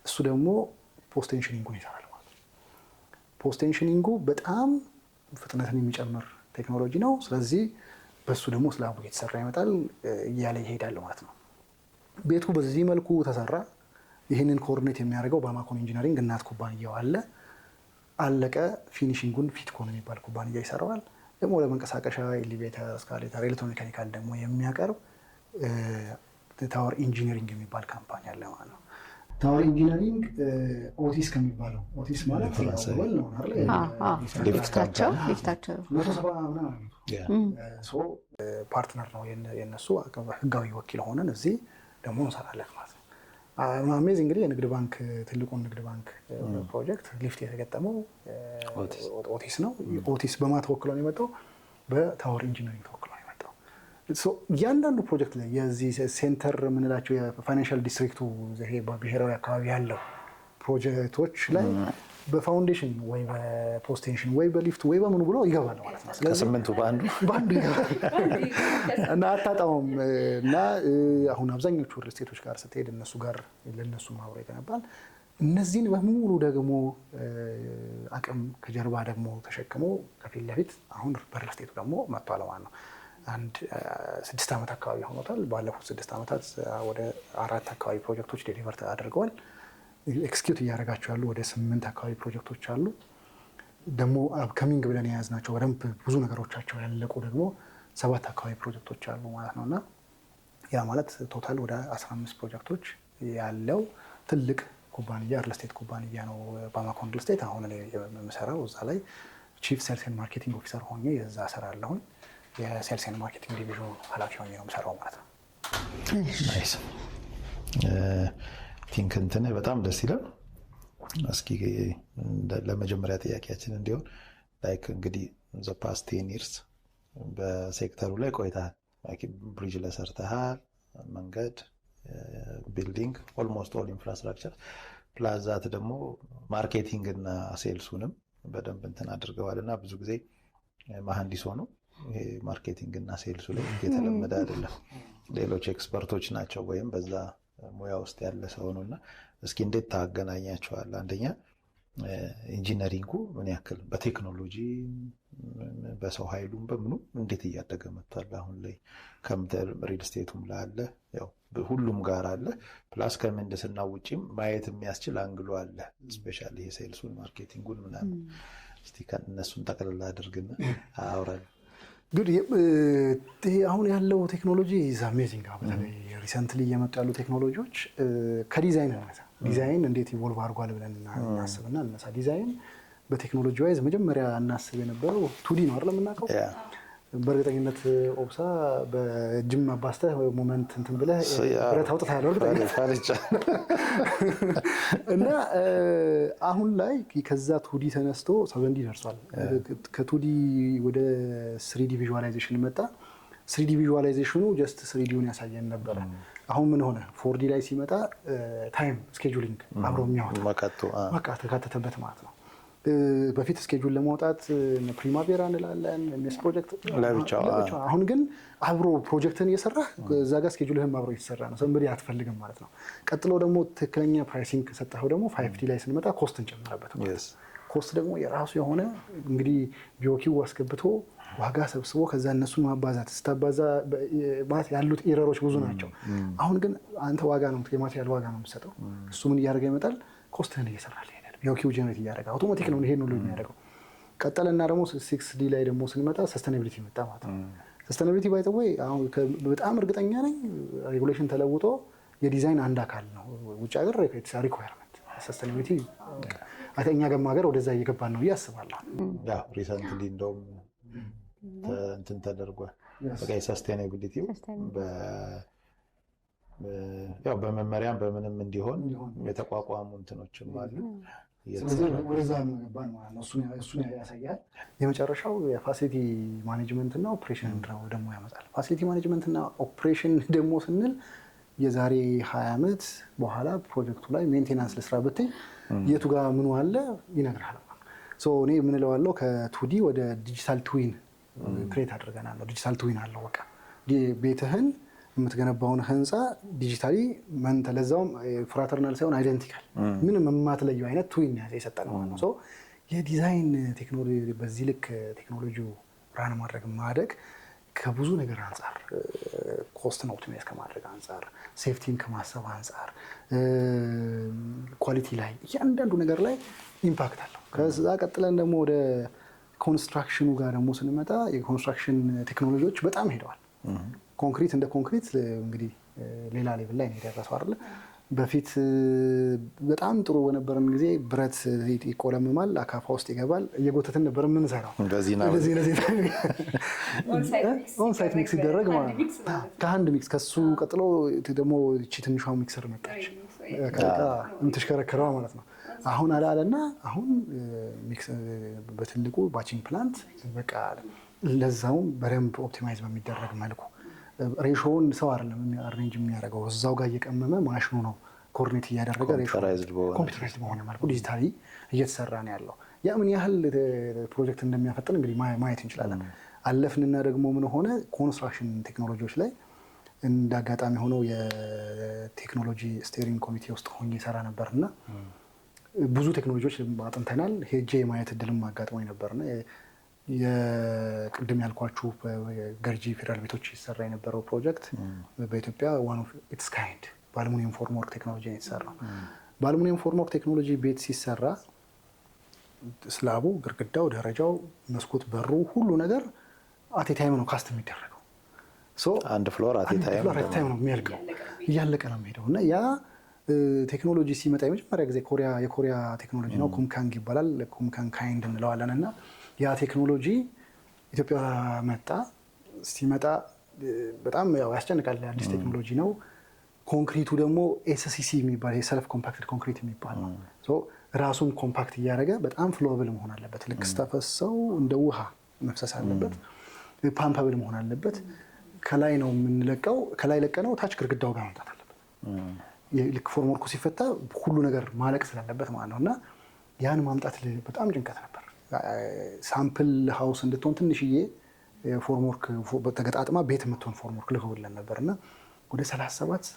እሱ ደግሞ ፖስቴንሽኒንጉን ይሰራል ማለት ነው። ፖስቴንሽኒንጉ በጣም ፍጥነትን የሚጨምር ቴክኖሎጂ ነው። ስለዚህ በሱ ደግሞ ስላቡ እየተሰራ ይመጣል፣ እያለ ይሄዳል ማለት ነው። ቤቱ በዚህ መልኩ ተሰራ። ይህንን ኮኦርዲኔት የሚያደርገው ባማኮን ኢንጂነሪንግ እናት ኩባንያው አለ። አለቀ። ፊኒሽንጉን ፊትኮን የሚባል ኩባንያ ይሰራዋል። ደግሞ ለመንቀሳቀሻ ኤሌቬተር፣ እስካሌተር፣ ኤሌክትሮሜካኒካል ደግሞ የሚያቀርብ ታወር ኢንጂነሪንግ የሚባል ካምፓኒ አለ ማለት ነው። ታወር ኢንጂነሪንግ ኦቲስ ከሚባለው ኦቲስ ማለት ወል ነው አይደል? ሊፍታቸው 170 ፓርትነር ነው የነሱ ህጋዊ ወኪል ሆነን እዚህ ደግሞ እንሰራለን ማለት ነው። ማሜዝ እንግዲህ የንግድ ባንክ ትልቁን ንግድ ባንክ ፕሮጀክት ሊፍት የተገጠመው ኦቲስ ነው። ኦቲስ በማ ተወክሎ ነው የመጣው? በታወር ኢንጂነሪንግ ተወክሎ ነው የመጣው። እያንዳንዱ ፕሮጀክት ላይ የዚህ ሴንተር የምንላቸው የፋይናንሻል ዲስትሪክቱ ብሔራዊ አካባቢ ያለው ፕሮጀክቶች ላይ በፋውንዴሽን ወይ በፖስቴንሽን ወይ በሊፍት ወይ በምኑ ብሎ ይገባል ማለት ነው። ስለዚህ ከስምንቱ በአንዱ ይገባል እና አታጣውም። እና አሁን አብዛኞቹ ሪል ስቴቶች ጋር ስትሄድ እነሱ ጋር ለነሱ ማብሮ ይገነባል። እነዚህን በሙሉ ደግሞ አቅም ከጀርባ ደግሞ ተሸክሞ ከፊት ለፊት አሁን በሪል ስቴቱ ደግሞ መጥቷል ማለት ነው። አንድ 6 ዓመት አካባቢ ሆኖታል። ባለፉት 6 ዓመታት ወደ 4 አካባቢ ፕሮጀክቶች ዴሊቨር አድርገዋል። ኤክስኪዩት እያደረጋቸው ያሉ ወደ 8 አካባቢ ፕሮጀክቶች አሉ። ደግሞ አፕከሚንግ ብለን የያዝናቸው በደንብ ብዙ ነገሮቻቸው ያለቁ ደግሞ 7 አካባቢ ፕሮጀክቶች አሉ ማለት ነው። እና ያ ማለት ቶታል ወደ 15 ፕሮጀክቶች ያለው ትልቅ ኩባንያ ሪል ስቴት ኩባንያ ነው ባማኮን ሪል ስቴት። አሁን የምሰራው እዛ ላይ ቺፍ ሴልስ ኤንድ ማርኬቲንግ ኦፊሰር ሆኜ እዛ እሰራለሁኝ። የሴልስ ኤንድ ማርኬቲንግ ዲቪዥን ኃላፊ ሆኜ ነው የምሰራው ማለት ነው። ናይስ ቲንክ እንትን በጣም ደስ ይላል። እስኪ ለመጀመሪያ ጥያቄያችን እንዲሆን ላይክ እንግዲህ ዘ ፓስት 10 years በሴክተሩ ላይ ቆይተሃል። ብሪጅ ላይ ሰርተሃል፣ መንገድ፣ ቢልዲንግ፣ ኦልሞስት ኦል ኢንፍራስትራክቸር ፕላዛት ደግሞ ማርኬቲንግ እና ሴልሱንም በደንብ እንትን አድርገዋል። እና ብዙ ጊዜ መሐንዲስ ሆኖ ይሄ ማርኬቲንግ እና ሴልሱ ላይ የተለመደ አይደለም። ሌሎች ኤክስፐርቶች ናቸው ወይም በዛ ሙያ ውስጥ ያለ ሰው ነው። እና እስኪ እንዴት ታገናኛቸዋል? አንደኛ ኢንጂነሪንጉ ምን ያክል በቴክኖሎጂ በሰው ኃይሉም በምኑ እንዴት እያደገ መጥቷል? አሁን ላይ ሪል ስቴቱም ላለ ያው ሁሉም ጋር አለ፣ ፕላስ ከምህንድስና ውጪም ማየት የሚያስችል አንግሎ አለ። ስፔሻሊ ይሄ ሴልሱን ማርኬቲንጉን ምናምን እስቲ እነሱን ጠቅልላ አድርግና አውራል። እንግዲህ አሁን ያለው ቴክኖሎጂ ኢዝ አሜዚንግ። በተለይ ሪሰንትሊ እየመጡ ያሉ ቴክኖሎጂዎች ከዲዛይን ነሳ ዲዛይን እንዴት ኢቮልቭ አድርጓል ብለን እናስብና እነሳ ዲዛይን በቴክኖሎጂ ዋይዝ መጀመሪያ እናስብ የነበረው ቱዲ ነው አይደል የምናውቀው። በእርግጠኝነት ኦብሳ በጅም አባስተህ ሞመንት እንትን ብለህ ብረት አውጥተህ ያለው እርግጠኛ እና አሁን ላይ ከዛ ቱዲ ተነስቶ 7D ደርሷል። ከቱዲ ወደ 3D ቪዥዋላይዜሽን መጣ። 3D ቪዥዋላይዜሽኑ ጀስት 3Dውን ያሳየን ነበረ። አሁን ምን ሆነ? 4D ላይ ሲመጣ ታይም ስኬጁሊንግ አብሮ የሚያወጣ በቃ ተካተተበት ማለት ነው። በፊት ስኬጁል ለማውጣት ፕሪማቬራ እንላለን ኤምኤስ ፕሮጀክት ለብቻው። አሁን ግን አብሮ ፕሮጀክትን እየሰራ እዛ ጋር ስኬጁልህም አብሮ እየተሰራ ነው። ሰንበዲ አትፈልግም ማለት ነው። ቀጥሎ ደግሞ ትክክለኛ ፕራይሲንግ ከሰጠኸው ደግሞ 5D ላይ ስንመጣ ኮስትን ጨመረበት ማለት ነው። ኮስት ደግሞ የራሱ የሆነ እንግዲህ ቢኦኪው አስገብቶ ዋጋ ሰብስቦ ከዛ እነሱን ማባዛት ስታባዛ ያሉት ኤረሮች ብዙ ናቸው። አሁን ግን አንተ ዋጋ ነው የማቴሪያል ዋጋ ነው የምትሰጠው። እሱ ምን እያደረገ ይመጣል? ኮስትህን እየሰራልህ ይሄዳል። ቢኦኪው ጀነሬት እያደረገ አውቶማቲክ ነው ይሄን ሁሉ የሚያደርገው። ቀጠለና ደግሞ 6D ላይ ደግሞ ስንመጣ ሰስተናቢሊቲ መጣ ማለት ነው። ሰስተናቢሊቲ ባይ ዘ ዌይ አሁን በጣም እርግጠኛ ነኝ ሬጉሌሽን ተለውጦ የዲዛይን አንድ አካል ነው። ውጭ ሀገር ሪኳየርመንት ሰስተናቢሊቲ እኛ ገማ ሀገር ወደዛ እየገባን ነው እያስባለሁ። ሪሰንትሊ እንደውም እንትን ተደርጓል። በቃ የሰስቴናቢሊቲ ያው በመመሪያም በምንም እንዲሆን የተቋቋሙ እንትኖችም አሉ። ወደዛ ገባን ማለት ነው። እሱን ያሳያል። የመጨረሻው የፋሲሊቲ ማኔጅመንት እና ኦፕሬሽን ደግሞ ያመጣል። ፋሲሊቲ ማኔጅመንት እና ኦፕሬሽን ደግሞ ስንል የዛሬ 20 ዓመት በኋላ ፕሮጀክቱ ላይ ሜንቴናንስ ልስራ ብትይ የቱ ጋር ምኑ አለ ይነግርሃል። እኔ የምንለዋለው ከቱዲ ወደ ዲጂታል ትዊን ክሬት አድርገናል ነው። ዲጂታል ትዊን አለው። በቃ ቤትህን የምትገነባውን ህንፃ ዲጂታሊ ለዛውም ፍራተርናል ሳይሆን አይደንቲካል ምንም የማትለየው አይነት ትዊን የሰጠነው ማለት ነው። የዲዛይን ቴክኖሎጂ በዚህ ልክ ቴክኖሎጂው ራን ማድረግ ማደግ ከብዙ ነገር አንጻር ኮስትን ኦፕቲማይዝ ከማድረግ አንጻር፣ ሴፍቲን ከማሰብ አንጻር፣ ኳሊቲ ላይ እያንዳንዱ ነገር ላይ ኢምፓክት አለው። ከዛ ቀጥለን ደግሞ ወደ ኮንስትራክሽኑ ጋር ደግሞ ስንመጣ የኮንስትራክሽን ቴክኖሎጂዎች በጣም ሄደዋል። ኮንክሪት እንደ ኮንክሪት እንግዲህ ሌላ ሌቭል ላይ ነው የደረሰው አይደል? በፊት በጣም ጥሩ በነበረን ጊዜ ብረት ይቆለምማል፣ አካፋ ውስጥ ይገባል፣ እየጎተትን ነበር የምንሰራው። ኦንሳይት ሚክስ ይደረግ ማለት ነው። ከአንድ ሚክስ ከሱ ቀጥሎ ደግሞ እቺ ትንሿ ሚክሰር መጣች የምትሽከረከረዋ ማለት ነው። አሁን አላለና አሁን በትልቁ ባቺንግ ፕላንት በቃ ለዛውም በደንብ ኦፕቲማይዝ በሚደረግ መልኩ ሬሾውን ሰው አይደለም አሬንጅ የሚያደርገው እዛው ጋር እየቀመመ ማሽኑ ነው ኮኦርዲኔት እያደረገ ኮምፒውተራይዝድ በሆነ መልኩ ዲጂታሊ እየተሰራ ነው ያለው። ያ ምን ያህል ፕሮጀክት እንደሚያፈጥን እንግዲህ ማየት እንችላለን። አለፍንና ደግሞ ምን ሆነ ኮንስትራክሽን ቴክኖሎጂዎች ላይ እንደ አጋጣሚ ሆነው የቴክኖሎጂ ስቴሪንግ ኮሚቴ ውስጥ ሆኜ ይሰራ ነበርና ብዙ ቴክኖሎጂዎች አጥንተናል። ሄጄ የማየት እድልም አጋጥሞኝ ነበርና የቅድም ያልኳችሁ ገርጂ ፌደራል ቤቶች ይሰራ የነበረው ፕሮጀክት በኢትዮጵያ ዋን ኦፍ ኢትስ ካይንድ በአሉሚኒየም ፎርምወርክ ቴክኖሎጂ ነው የተሰራው። በአሉሚኒየም ፎርምወርክ ቴክኖሎጂ ቤት ሲሰራ ስላቡ፣ ግድግዳው፣ ደረጃው፣ መስኮት፣ በሩ ሁሉ ነገር አቴታይም ነው ካስት የሚደረገው። አንድ ፍሎር አቴታይም ነው የሚያልቀው፣ እያለቀ ነው የሚሄደው እና ያ ቴክኖሎጂ ሲመጣ የመጀመሪያ ጊዜ የኮሪያ ቴክኖሎጂ ነው። ኩምካንግ ይባላል። ኩምካንግ ካይንድ እንለዋለን እና ያ ቴክኖሎጂ ኢትዮጵያ መጣ። ሲመጣ በጣም ያስጨንቃል። አዲስ ቴክኖሎጂ ነው። ኮንክሪቱ ደግሞ ኤስሲሲ የሚባል የሰልፍ ኮምፓክትድ ኮንክሪት የሚባል ነው። ራሱን ኮምፓክት እያደረገ በጣም ፍሎብል መሆን አለበት። ልክ ስታፈሰው እንደ ውሃ መፍሰስ አለበት። ፓምፓብል መሆን አለበት። ከላይ ነው የምንለቀው። ከላይ ለቀነው ታች ግድግዳው ጋር መምጣት አለበት። ልክ ፎርምወርኩ ሲፈታ ሁሉ ነገር ማለቅ ስላለበት ማለት ነው እና ያን ማምጣት በጣም ጭንቀት ነበር። ሳምፕል ሃውስ እንድትሆን ትንሽዬ ፎርምወርክ ተገጣጥማ ቤት የምትሆን ፎርምወርክ ልከውልን ነበር እና ወደ 37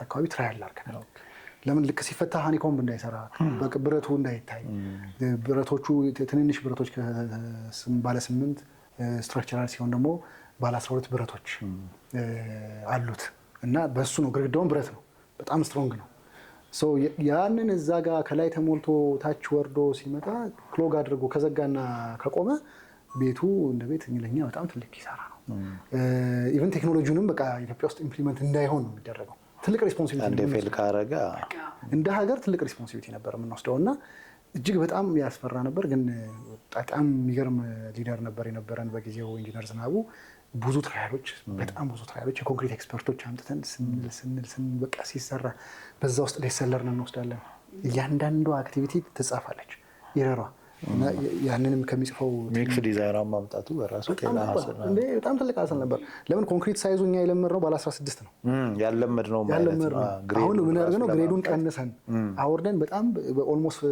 አካባቢ ትራያል አድርገናል። ለምን ልክ ሲፈታ ሃኒኮምብ እንዳይሰራ ብረቱ እንዳይታይ፣ ብረቶቹ ትንንሽ ብረቶች ባለ 8 ስትራክቸራል ሲሆን ደግሞ ባለ 12 ብረቶች አሉት እና በሱ ነው ግድግዳውን ብረት ነው፣ በጣም ስትሮንግ ነው። ያንን እዛ ጋር ከላይ ተሞልቶ ታች ወርዶ ሲመጣ ክሎግ አድርጎ ከዘጋና ከቆመ ቤቱ እንደ ቤት ለኛ በጣም ትልቅ ኪሳራ ነው። ኢቨን ቴክኖሎጂውንም በቃ ኢትዮጵያ ውስጥ ኢምፕሊመንት እንዳይሆን ነው የሚደረገው። ትልቅ ሪስፖንሲቢሊቲ እንደ ሀገር ትልቅ ሪስፖንሲቢሊቲ ነበር የምንወስደው እና እጅግ በጣም ያስፈራ ነበር። ግን በጣም የሚገርም ሊደር ነበር የነበረን በጊዜው ኢንጂነር ዝናቡ። በጣም ብዙ ትራያሎች የኮንክሪት ኤክስፐርቶች አምጥተን ስንል በቃ ሲሰራ በዛ ውስጥ ሌሰለርን እንወስዳለን። እያንዳንዷ አክቲቪቲ ትጻፋለች። ይረሯ እና ያንንም ከሚጽፈው ሚክስ ዲዛይን ማምጣቱ በራሱ በጣም ትልቅ ሀሳብ ነበር። ለምን ኮንክሪት ሳይዙ እኛ የለመድነው ባለ 16 ነው ያለመድነው አሁን ምን አድርገን ነው ግሬዱን ቀንሰን አወርደን በጣም ኦልሞስት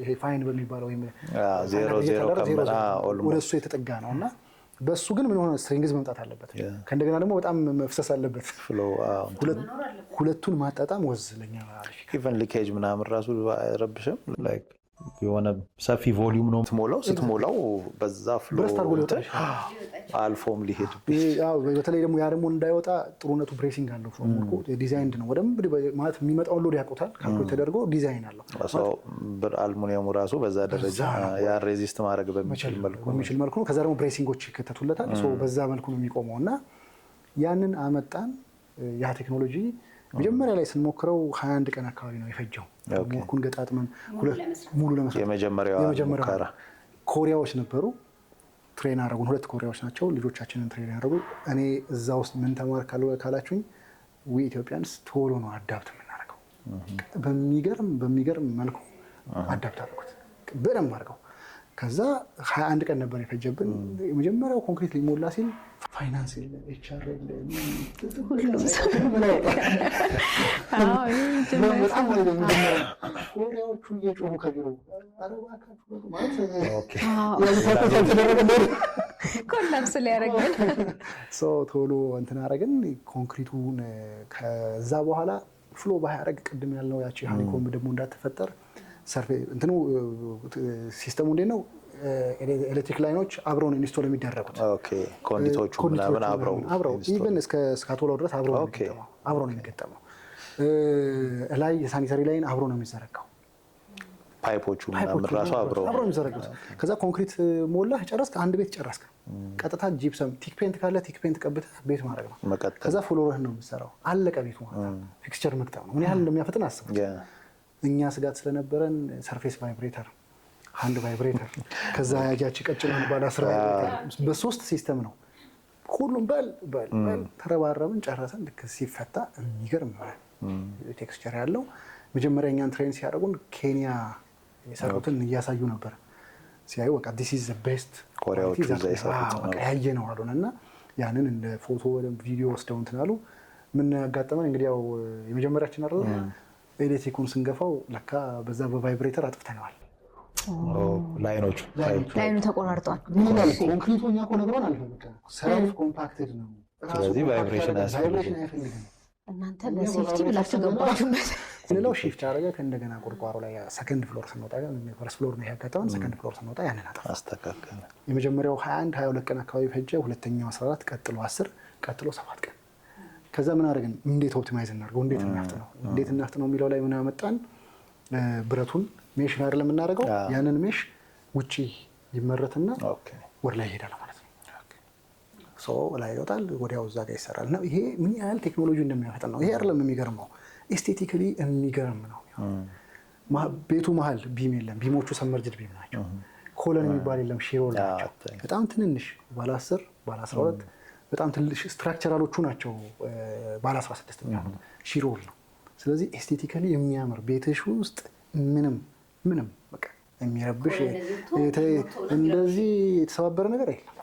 ይሄ ፋይን በሚባለው ወይም 00 ወደ እሱ የተጠጋ ነው እና በሱ ግን ምን ሆነ ስትሪንግዝ መምጣት አለበት ከእንደገና ደግሞ በጣም መፍሰስ አለበት። ሁለቱን ማጣጣም ወዝለኛ ኢቨን ሊኬጅ ምናምን ራሱ አይረብሽም። ላይክ የሆነ ሰፊ ቮሊዩም ነው ስትሞላው በዛ ፍሎ አልፎም ሊሄድ በተለይ ደግሞ ያ ደግሞ እንዳይወጣ ጥሩነቱ ብሬሲንግ አለው። ፎርሙልኩ ዲዛይን ነው ወደም ማለት የሚመጣውን ሎድ ያውቁታል ካልኩሌት ተደርጎ ዲዛይን አለው። አልሙኒየሙ ራሱ በዛ ደረጃ ያ ሬዚስት ማድረግ በሚችል መልኩ ነው። ከዛ ደግሞ ብሬሲንጎች ይከተቱለታል። በዛ መልኩ ነው የሚቆመው እና ያንን አመጣን። ያ ቴክኖሎጂ መጀመሪያ ላይ ስንሞክረው 21 ቀን አካባቢ ነው የፈጀው። ሞልኩን ገጣጥመን ሙሉ ለመስራት የመጀመሪያው ሙከራ ኮሪያዎች ነበሩ ትሬን አደረጉን። 2 ኮሪያዎች ናቸው ልጆቻችንን ትሬን ያደረጉ። እኔ እዛ ውስጥ ምን ተማር ካላችሁኝ ኢትዮጵያንስ ቶሎ ነው አዳፕት የምናደርገው። በሚገርም መልኩ አዳፕት አደረጉት በደንብ አድርገው። ከዛ 21 ቀን ነበር የፈጀብን። የመጀመሪያው ኮንክሪት ሊሞላ ሲል ፋይናንስ የለ ኤችአር የለ ኮሪያዎቹ እየጮሁ ከቢሮ ኮላፕስ ሊያደርገን ቶሎ እንትን አደረግን ኮንክሪቱን። ከዛ በኋላ ፍሎ ባያደርግ ቅድም ያልነው ያቺ ሃኒኮም ደግሞ እንዳትፈጠር እንትኑ ሲስተሙ እንዴት ነው? ኤሌክትሪክ ላይኖች አብረው ነው ኢንስቶል የሚደረጉት። ኮንዲቶቹ ምናምን አብረው ኢቨን እስከ ስካቶላው ድረስ አብረው ነው የሚገጠመው። ላይ የሳኒታሪ ላይን አብሮ ነው የሚዘረጋው። ፓይፖቹ ምናምን ራሱ አብረው ነው የሚዘረጉት። ከዛ ኮንክሪት ሞላህ ጨረስክ፣ አንድ ቤት ጨረስክ። ቀጥታ ጂፕሰም ቲክ ፔንት ካለ ቲክ ፔንት ቀብተህ ቤት ማድረግ ነው። ከዛ ፍሎርህን ነው የምትሰራው። አለቀ ቤቱ ማለት ነው። ፊክስቸር መቅጠም ነው። ምን ያህል እንደሚያፈጥን አስቡት። እኛ ስጋት ስለነበረን ሰርፌስ ቫይብሬተር፣ ሃንድ ቫይብሬተር፣ ከዛ ያጃች ቀጭን ባለ 10 ቫይብሬተር በ3 ሲስተም ነው ሁሉም በል ተረባረብን፣ ጨረሰን። ልክ ሲፈታ የሚገርም ቴክስቸር ያለው መጀመሪያ እኛን ትሬን ሲያደርጉን ኬንያ የሰሩትን እያሳዩ ነበር። ሲያዩ በቃ ዲስ ኢዝ ዘ ቤስት ኮሪያዎቹ ያየ ነው አሉን እና ያንን እንደ ፎቶ ወደ ቪዲዮ ወስደው እንትን አሉ። ምን ያጋጠመን እንግዲህ ያው የመጀመሪያችን አይደል ኤሌክትሪኩን ስንገፋው ለካ በዛ በቫይብሬተር አጥፍተነዋል። ላይኑ ተቆራርጧል። ኮንክሪቱ እኛ እኮ ነግሮን አልፈበቃ ሰልፍ ኮምፓክትድ ነው። ስለዚህ ቫይብሬሽን አያስፈልግም። እናንተ ለሴፍቲ ብላችሁ ገባችሁበት። ሌላው ሺፍት አደረገ። ከእንደገና ቁርቋሮ ላይ ሰከንድ ፍሎር ስንወጣ ፈርስት ፍሎር ነው ያጋጠመን። ሰከንድ ፍሎር ስንወጣ ያንን አስተካከለ። የመጀመሪያው 22 ቀን አካባቢ ፈጀ። ሁለተኛው 14፣ ቀጥሎ 10፣ ቀጥሎ 7 ቀን። ከዛ ምን አደረግን? እንዴት ኦፕቲማይዝ እናድርገው፣ እንዴት እናፍጥነው የሚለው ላይ ምን አመጣን? ብረቱን ሜሽ ነው አይደል የምናደርገው። ያንን ሜሽ ውጪ ይመረትና ወደ ላይ ይሄዳል ማለት ነው። ላይ ይወጣል፣ ወዲያው እዛ ጋር ይሰራል። እና ይሄ ምን ያህል ቴክኖሎጂ እንደሚያፈጥን ነው። ይሄ አይደለም የሚገርመው፣ ኤስቴቲካሊ የሚገርም ነው። ቤቱ መሀል ቢም የለም። ቢሞቹ ሰመርጅድ ቢም ናቸው። ኮለን የሚባል የለም፣ ሼሮል ናቸው። በጣም ትንንሽ ባለ 10 ባለ 12 በጣም ትንሽ ስትራክቸራሎቹ ናቸው። ባለ 16 የሚሆኑት ሺሮል ነው። ስለዚህ ኤስቴቲካሊ የሚያምር ቤትሽ ውስጥ ምንም በቃ የሚረብሽ እንደዚህ የተሰባበረ ነገር የለም።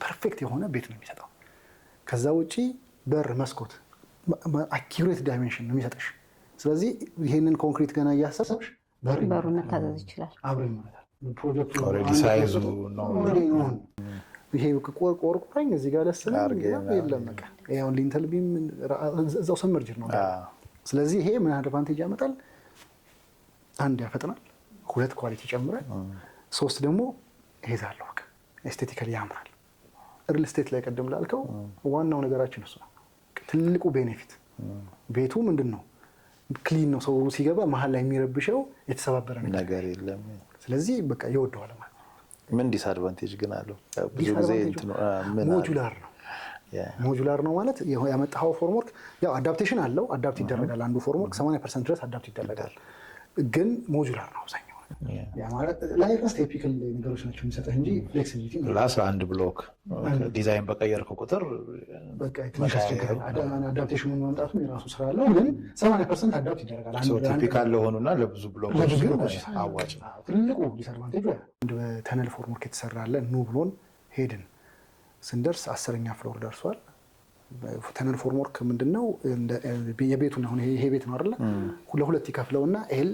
ፐርፌክት የሆነ ቤት ነው የሚሰጠው። ከዛ ውጪ በር፣ መስኮት አኪዩሬት ዳይሜንሽን ነው የሚሰጠሽ። ስለዚህ ይሄንን ኮንክሪት ገና እያሰብሽ በሩን መታዘዝ ይችላል። አብረን ማለት ፕሮጀክቱ ኦልሬዲ ሳይዙ ነው። ይሄ ቆርቆረኝ እዚህ ጋር ደስ የለም በቃ ያው ሊንተል ቢም እዛው ሰመርጅድ ነው። ስለዚህ ይሄ ምን አድቫንቴጅ ያመጣል? 1 ያፈጥናል፣ 2 ኳሊቲ ይጨምራል፣ 3 ደግሞ ይሄዛለው በቃ ኤስቴቲካሊ ያምራል። ሪል ስቴት ላይ ቀደም ላልከው ዋናው ነገራችን እሱ ነው። ትልቁ ቤኔፊት ቤቱ ምንድን ነው? ክሊን ነው። ሰው ሲገባ መሀል ላይ የሚረብሸው የተሰባበረ ነገር የለም። ስለዚህ በቃ ይወደዋል ማለት ነው። ምን ዲስአድቫንቴጅ ግን አለው? ብዙ ጊዜ ሞጁላር ነው። ሞጁላር ነው ማለት ያመጣው ፎርምወርክ ያው አዳፕቴሽን አለው። አዳፕት ይደረጋል። አንዱ ፎርምወርክ 80% ድረስ አዳፕት ይደረጋል። ግን ሞጁላር ነው አብዛኛው ያ ማለት ላይ ቲፒካል ነገሮች ናቸው የሚሰጥህ እንጂ ፍሌክሲቢሊቲ ለ11 ብሎክ ዲዛይን በቀየርከው ቁጥር በቃ ትንሽ አስቸጋሪ አዳፕቴሽኑን ማምጣቱ የራሱ ስራ አለው። ግን 80% አዳፕት ይደረጋል። ቲፒካል ለሆኑና ለብዙ ብሎኮች አዋጭ ትልቁ ዲስአድቫንቴጅ በተነል ፎርምወርክ የተሰራ አለ። ኑ ብሎን ሄድን ስንደርስ 10ኛ ፍሎር ደርሷል። ተነል ፎርምወርክ ምንድነው? የቤቱን አሁን ይሄ ቤት ነው አይደለ? ለሁለት ይከፍለውና ኤል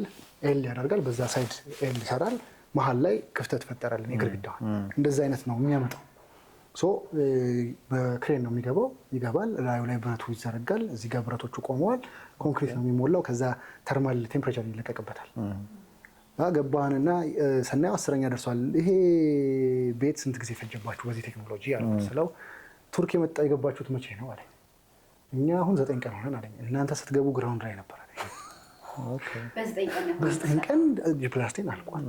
ያደርጋል። በዛ ሳይድ ኤል ይሰራል። መሀል ላይ ክፍተት ፈጠራልን የግድግዳው። እንደዛ አይነት ነው የሚያመጣው። በክሬን ነው የሚገባው። ይገባል። ላዩ ላይ ብረቱ ይዘረጋል። እዚህ ጋር ብረቶቹ ቆመዋል። ኮንክሪት ነው የሚሞላው። ከዛ ተርማል ቴምፕሬቸር ይለቀቅበታል። ገባንና ሰናየው 10ኛ ደርሷል። ይሄ ቤት ስንት ጊዜ ፈጀባችሁ በዚህ ቴክኖሎጂ ያልኩት ስለው ቱርክ የገባችሁት መቼ ነው አለኝ። እኛ አሁን 9 ቀን ሆነን አለኝ። እናንተ ስትገቡ ግራውንድ ላይ ነበር አለኝ። በ9 ቀን ጂፕላስቲን አልቋል።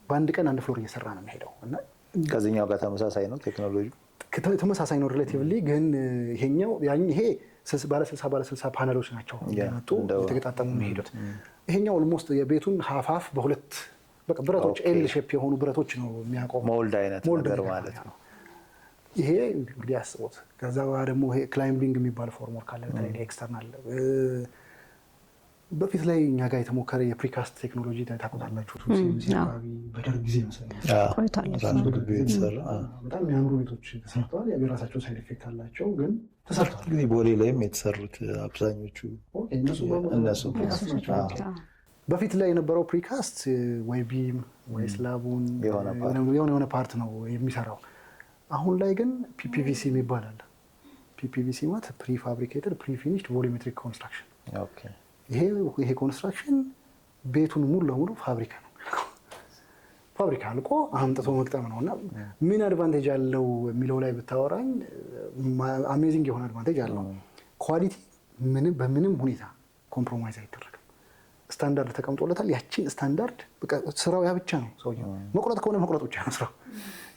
በአንድ ቀን 1 ፍሎር እየሰራ ነው የሚሄደው እና ከዚህኛው ጋር ተመሳሳይ ነው ቴክኖሎጂ ተመሳሳይ ነው ሪሌቲቭሊ። ግን ይሄ ባለ 60 ፓነሎች ናቸው የመጡ የተገጣጠሙ የሚሄዱት። ይሄኛው ኦልሞስት የቤቱን ሀፋፍ በሁለት በቃ ብረቶች ኤል ሼፕ የሆኑ ብረቶች ነው የሚያቆመው። ሞልድ አይነት ነገር ማለት ነው። ይሄ እንግዲህ አስቦት። ከዛ በኋላ ደግሞ ይሄ ክላይምቢንግ የሚባል ፎርምወርክ አለ። በተለይ ኤክስተርናል በፊት ላይ እኛ ጋር የተሞከረ የፕሪካስት ቴክኖሎጂ ታውቁታላችሁ። አካባቢ በደርግ ጊዜ መሰለኝ በጣም የሚያምሩ ቤቶች ተሰርተዋል። የራሳቸው ሳይድ ኢፌክት አላቸው ግን ተሰርተዋል። እንግዲህ ቦሌ ላይም የተሰሩት አብዛኞቹ እነሱ በፊት ላይ የነበረው ፕሪካስት ወይ ቢም ወይ ስላቡን የሆነ ፓርት ነው የሚሰራው። አሁን ላይ ግን ፒፒቪሲ የሚባል አለ። ፒፒቪሲ ማለት ፕሪፋብሪኬትድ ፕሪፊኒሽድ ቮሉሜትሪክ ኮንስትራክሽን። ይሄ ኮንስትራክሽን ቤቱን ሙሉ ለሙሉ ፋብሪካ ነው። ፋብሪካ አልቆ አምጥቶ መቅጠም ነው እና ምን አድቫንቴጅ አለው የሚለው ላይ ብታወራኝ አሜዚንግ የሆነ አድቫንቴጅ አለው። ኳሊቲ በምንም ሁኔታ ኮምፕሮማይዝ አይደረግም። ስታንዳርድ ተቀምጦለታል። ያችን ስታንዳርድ ስራው ያ ብቻ ነው። ሰውየው መቁረጥ ከሆነ መቁረጥ ብቻ ነው ስራው።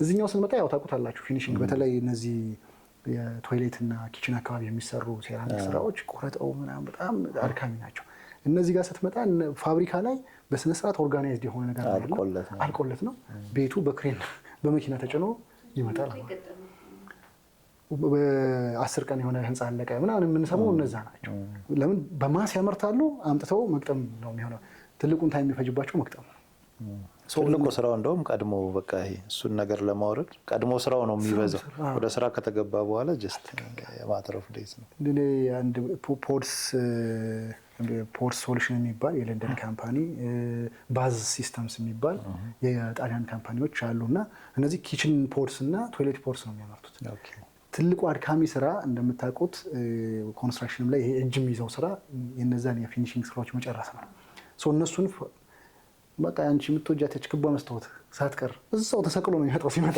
እዚህኛው ስንመጣ ያው ታውቁታላችሁ ፊኒሽንግ፣ በተለይ እነዚህ የቶይሌት እና ኪችን አካባቢ የሚሰሩ ሴራሚክ ስራዎች ቆረጠው ምናምን በጣም አድካሚ ናቸው። እነዚህ ጋር ስትመጣ ፋብሪካ ላይ በስነስርዓት ኦርጋናይዝድ የሆነ ነገር አልቆለት ነው። ቤቱ በክሬን በመኪና ተጭኖ ይመጣል። በ10 ቀን የሆነ ህንፃ አለቀ ምናምን የምንሰማው እነዛ ናቸው። ለምን በማስ ያመርታሉ። አምጥተው መቅጠም ነው የሚሆነው። ትልቁን ታይም የሚፈጅባቸው መቅጠም ነው። ትልቁ ስራው እንደውም ቀድሞ በቃ እሱን ነገር ለማውረድ ቀድሞ ስራው ነው የሚበዛው። ወደ ስራ ከተገባ በኋላ ጀስት ማተር ኦፍ ዴይስ ነው። አንድ ፖርስ ሶሉሽን የሚባል የለንደን ካምፓኒ፣ ባዝ ሲስተምስ የሚባል የጣሊያን ካምፓኒዎች አሉና እነዚህ ኪችን ፖርስ እና ቶይሌት ፖርስ ነው የሚያመርቱት። ትልቁ አድካሚ ስራ እንደምታውቁት ኮንስትራክሽንም ላይ እጅ የሚይዘው ስራ የነዛን የፊኒሽንግ ስራዎች መጨረስ ነው። እነሱን በቃ አንቺ የምትወጃት ክቧ መስታወት ሳትቀር እዛው ተሰቅሎ ነው የሚመጣው። ሲመጣ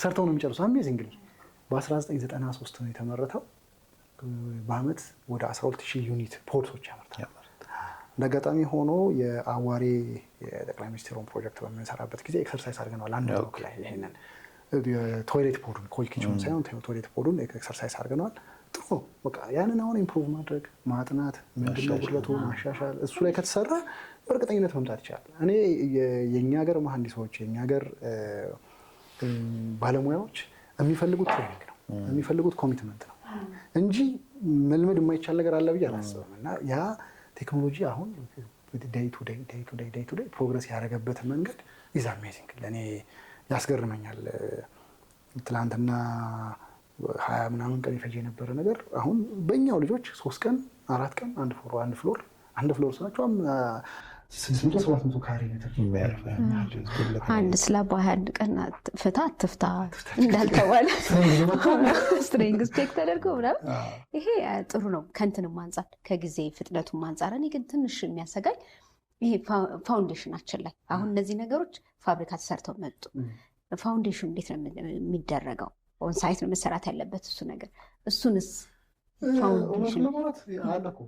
ሰርተው ነው የሚጨርሱ። አሜዚንግሊ በ1993 ነው የተመረተው። በአመት ወደ 12000 ዩኒት ፖርሶች ያመርታል። እንደ አጋጣሚ ሆኖ የአዋሬ የጠቅላይ ሚኒስትሩን ፕሮጀክት በምንሰራበት ጊዜ ኤክሰርሳይዝ አድርገናል። አንድ ወቅት ላይ ይሄንን ቶይሌት ፖዱን ኪችኑን ሳይሆን ቶይሌት ፖዱን ኤክሰርሳይዝ አድርገናል። ጥሩ ነው። በቃ ያንን አሁን ኢምፕሩቭ ማድረግ ማጥናት፣ ምንድነው ጉድለቱ ማሻሻል፣ እሱ ላይ ከተሰራ በእርግጠኝነት መምጣት ይቻላል። እኔ የኛ ሀገር መሐንዲሶች የኛ ሀገር ባለሙያዎች የሚፈልጉት ትሬኒንግ ነው፣ የሚፈልጉት ኮሚትመንት ነው እንጂ መልመድ የማይቻል ነገር አለ ብዬ አላስብም። እና ያ ቴክኖሎጂ አሁን ዴይ ቱ ዴይ ፕሮግረስ ያደረገበት መንገድ ኢዝ አሜዚንግ። ለእኔ ያስገርመኛል። ትላንትና 20 ምናምን ቀን ይፈጅ የነበረ ነገር አሁን በእኛው ልጆች 3 ቀን 4 ቀን አንድ ፍሎር ስናቸው 600-700 ካሬ ሜትር አንድ ስላባ 21 ቀን ፍታ አትፍታ እንዳልተባለ ስትሪንግስ ቼክ ተደርጎ ምናምን ይሄ ጥሩ ነው። ከእንትንም አንጻር ከጊዜ ፍጥነቱም አንጻር እኔ ግን ትንሽ የሚያሰጋኝ ይሄ ፋውንዴሽናችን ላይ አሁን እነዚህ ነገሮች ፋብሪካ ተሰርተው መጡ። ፋውንዴሽኑ እንዴት ነው የሚደረገው? ኦን ሳይት ነው መሰራት ያለበት እሱ ነገር። እሱንስ ፋውንዴሽን አለ እኮ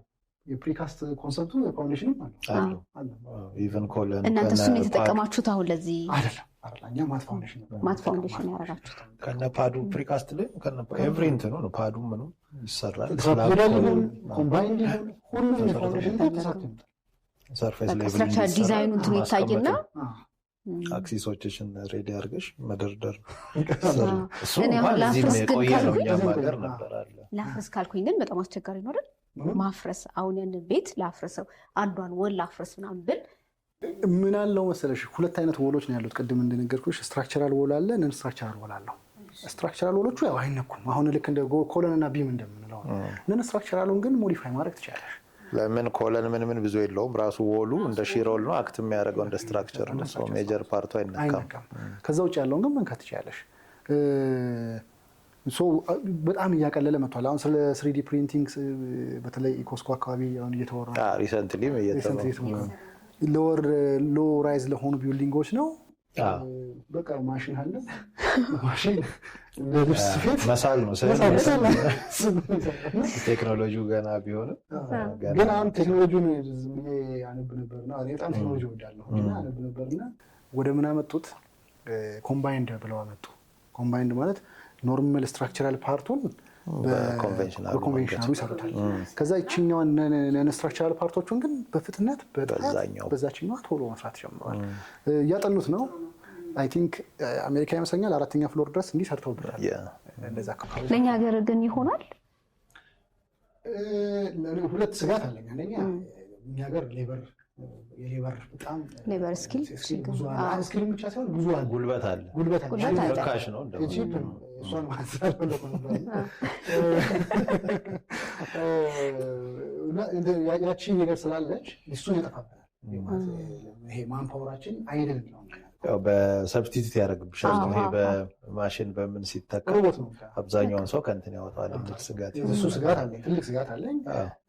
የፕሪካስት ኮንሰፕቱ ፋውንዴሽንም አለ ኢቨን ኮለን እና እሱን የተጠቀማችሁት አሁን ለዚህ አይደለም። እኛ ማት ፋውንዴሽን ያደረጋችሁት ከነ ፓዱ ፕሪካስት ላይ ከነ ኤቭሪ እንትኑ ነው ፓዱ ምኑ ይሰራል። ኮምባይንድ ሁሉም የፋውንዴሽን ተሰርቶ ስትራክቸራል ዲዛይኑ እንትን ይታይና አክሲሶችሽን ሬዲ አድርገሽ መደርደር ላፍረስ ካልኩኝ ግን በጣም አስቸጋሪ ነው አይደል? ማፍረስ አሁን ያን ቤት ላፍረሰው አንዷን ወል ላፍረስ ምናምን ብል ምን አለው መሰለሽ ሁለት አይነት ወሎች ነው ያሉት። ቅድም እንደነገርኩሽ ስትራክቸራል ወል አለ፣ ነን ስትራክቸራል ወል አለ። ስትራክቸራል ወሎቹ ያው አይነኩም። አሁን ልክ እንደ ኮለን እና ቢም እንደምንለው ነን ስትራክቸራሉን ግን ሞዲፋይ ማድረግ ትችላለሽ። ለምን ኮለን ምን ብዙ የለውም። ራሱ ወሉ እንደ ሺሮል ነው አክት የሚያደርገው እንደ ስትራክቸር ነው። ሶ ሜጀር ፓርቱ አይነካም። ከዛ ውጭ ያለውን ግን መንካት ትችላለሽ። ሶ በጣም እያቀለለ መጥቷል። አሁን ስለ 3D ፕሪንቲንግ በተለይ ኢኮስኮ አካባቢ አሁን እየተወራ ሪሰንትሊ ሎ ራይዝ ለሆኑ ቢልዲንጎች ነው። በቃ ማሽን አለ ማሽን ለብስ ስፌት መሳል ነው ቴክኖሎጂው ገና ቢሆንም ግን አሁን ቴክኖሎጂውን ያነብ ነበርና እኔ በጣም ቴክኖሎጂ ወዳለሁ እና ያነብ ነበርና ወደ ምን አመጡት? ኮምባይንድ ብለው አመጡ። ኮምባይንድ ማለት ኖርማል ስትራክቸራል ፓርቱን በኮንቬንሽናሉ ይሰሩታል። ከዛ ይችኛዋን ነን ስትራክቸራል ፓርቶቹን ግን በፍጥነት በዛችኛዋ ቶሎ መስራት ጀምረዋል። እያጠኑት ነው። አይ ቲንክ አሜሪካ ይመስለኛል 4ኛ ፍሎር ድረስ እንዲህ ሰርተውበታል። እንደዛ አካባቢ ለኛ ሀገር ግን ይሆናል። ሁለት ስጋት አለኝ። አንደኛ እኛ ሀገር የሌበር በጣም ሌበር ስኪል ብቻ ሳይሆን ብዙ ጉልበት አለ። ርካሽ ነው እሷን ማንሳት ያቺ ነገር ስላለች እሱን ያጠፋብናል። ይሄ ማንፓወራችን አይደለም ነው ያው በሰብስቲቱት ያደርግብሻል። ይሄ በማሽን በምን ሲተካ አብዛኛውን ሰው ከእንትን ያወጣል። ስጋት እሱ ስጋት አለኝ፣ ትልቅ ስጋት አለኝ።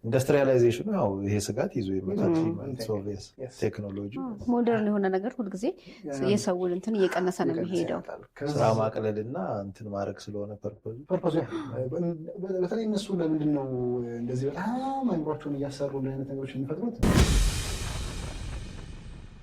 ኢንዱስትሪያላይዜሽኑ ያው ይሄ ስጋት ይዞ ይመጣል። ሶቪየት ቴክኖሎጂ ሞደርን የሆነ ነገር ሁልጊዜ የሰውን እንትን እየቀነሰ ነው የሚሄደው። ስራ ማቅለልና እንትን ማድረግ ስለሆነ ፐርፖዝ በተለይ እነሱ ለምንድን ነው እንደዚህ በጣም አይምሯቸውን እያሰሩ አይነት ነገሮች የሚፈጥሩት?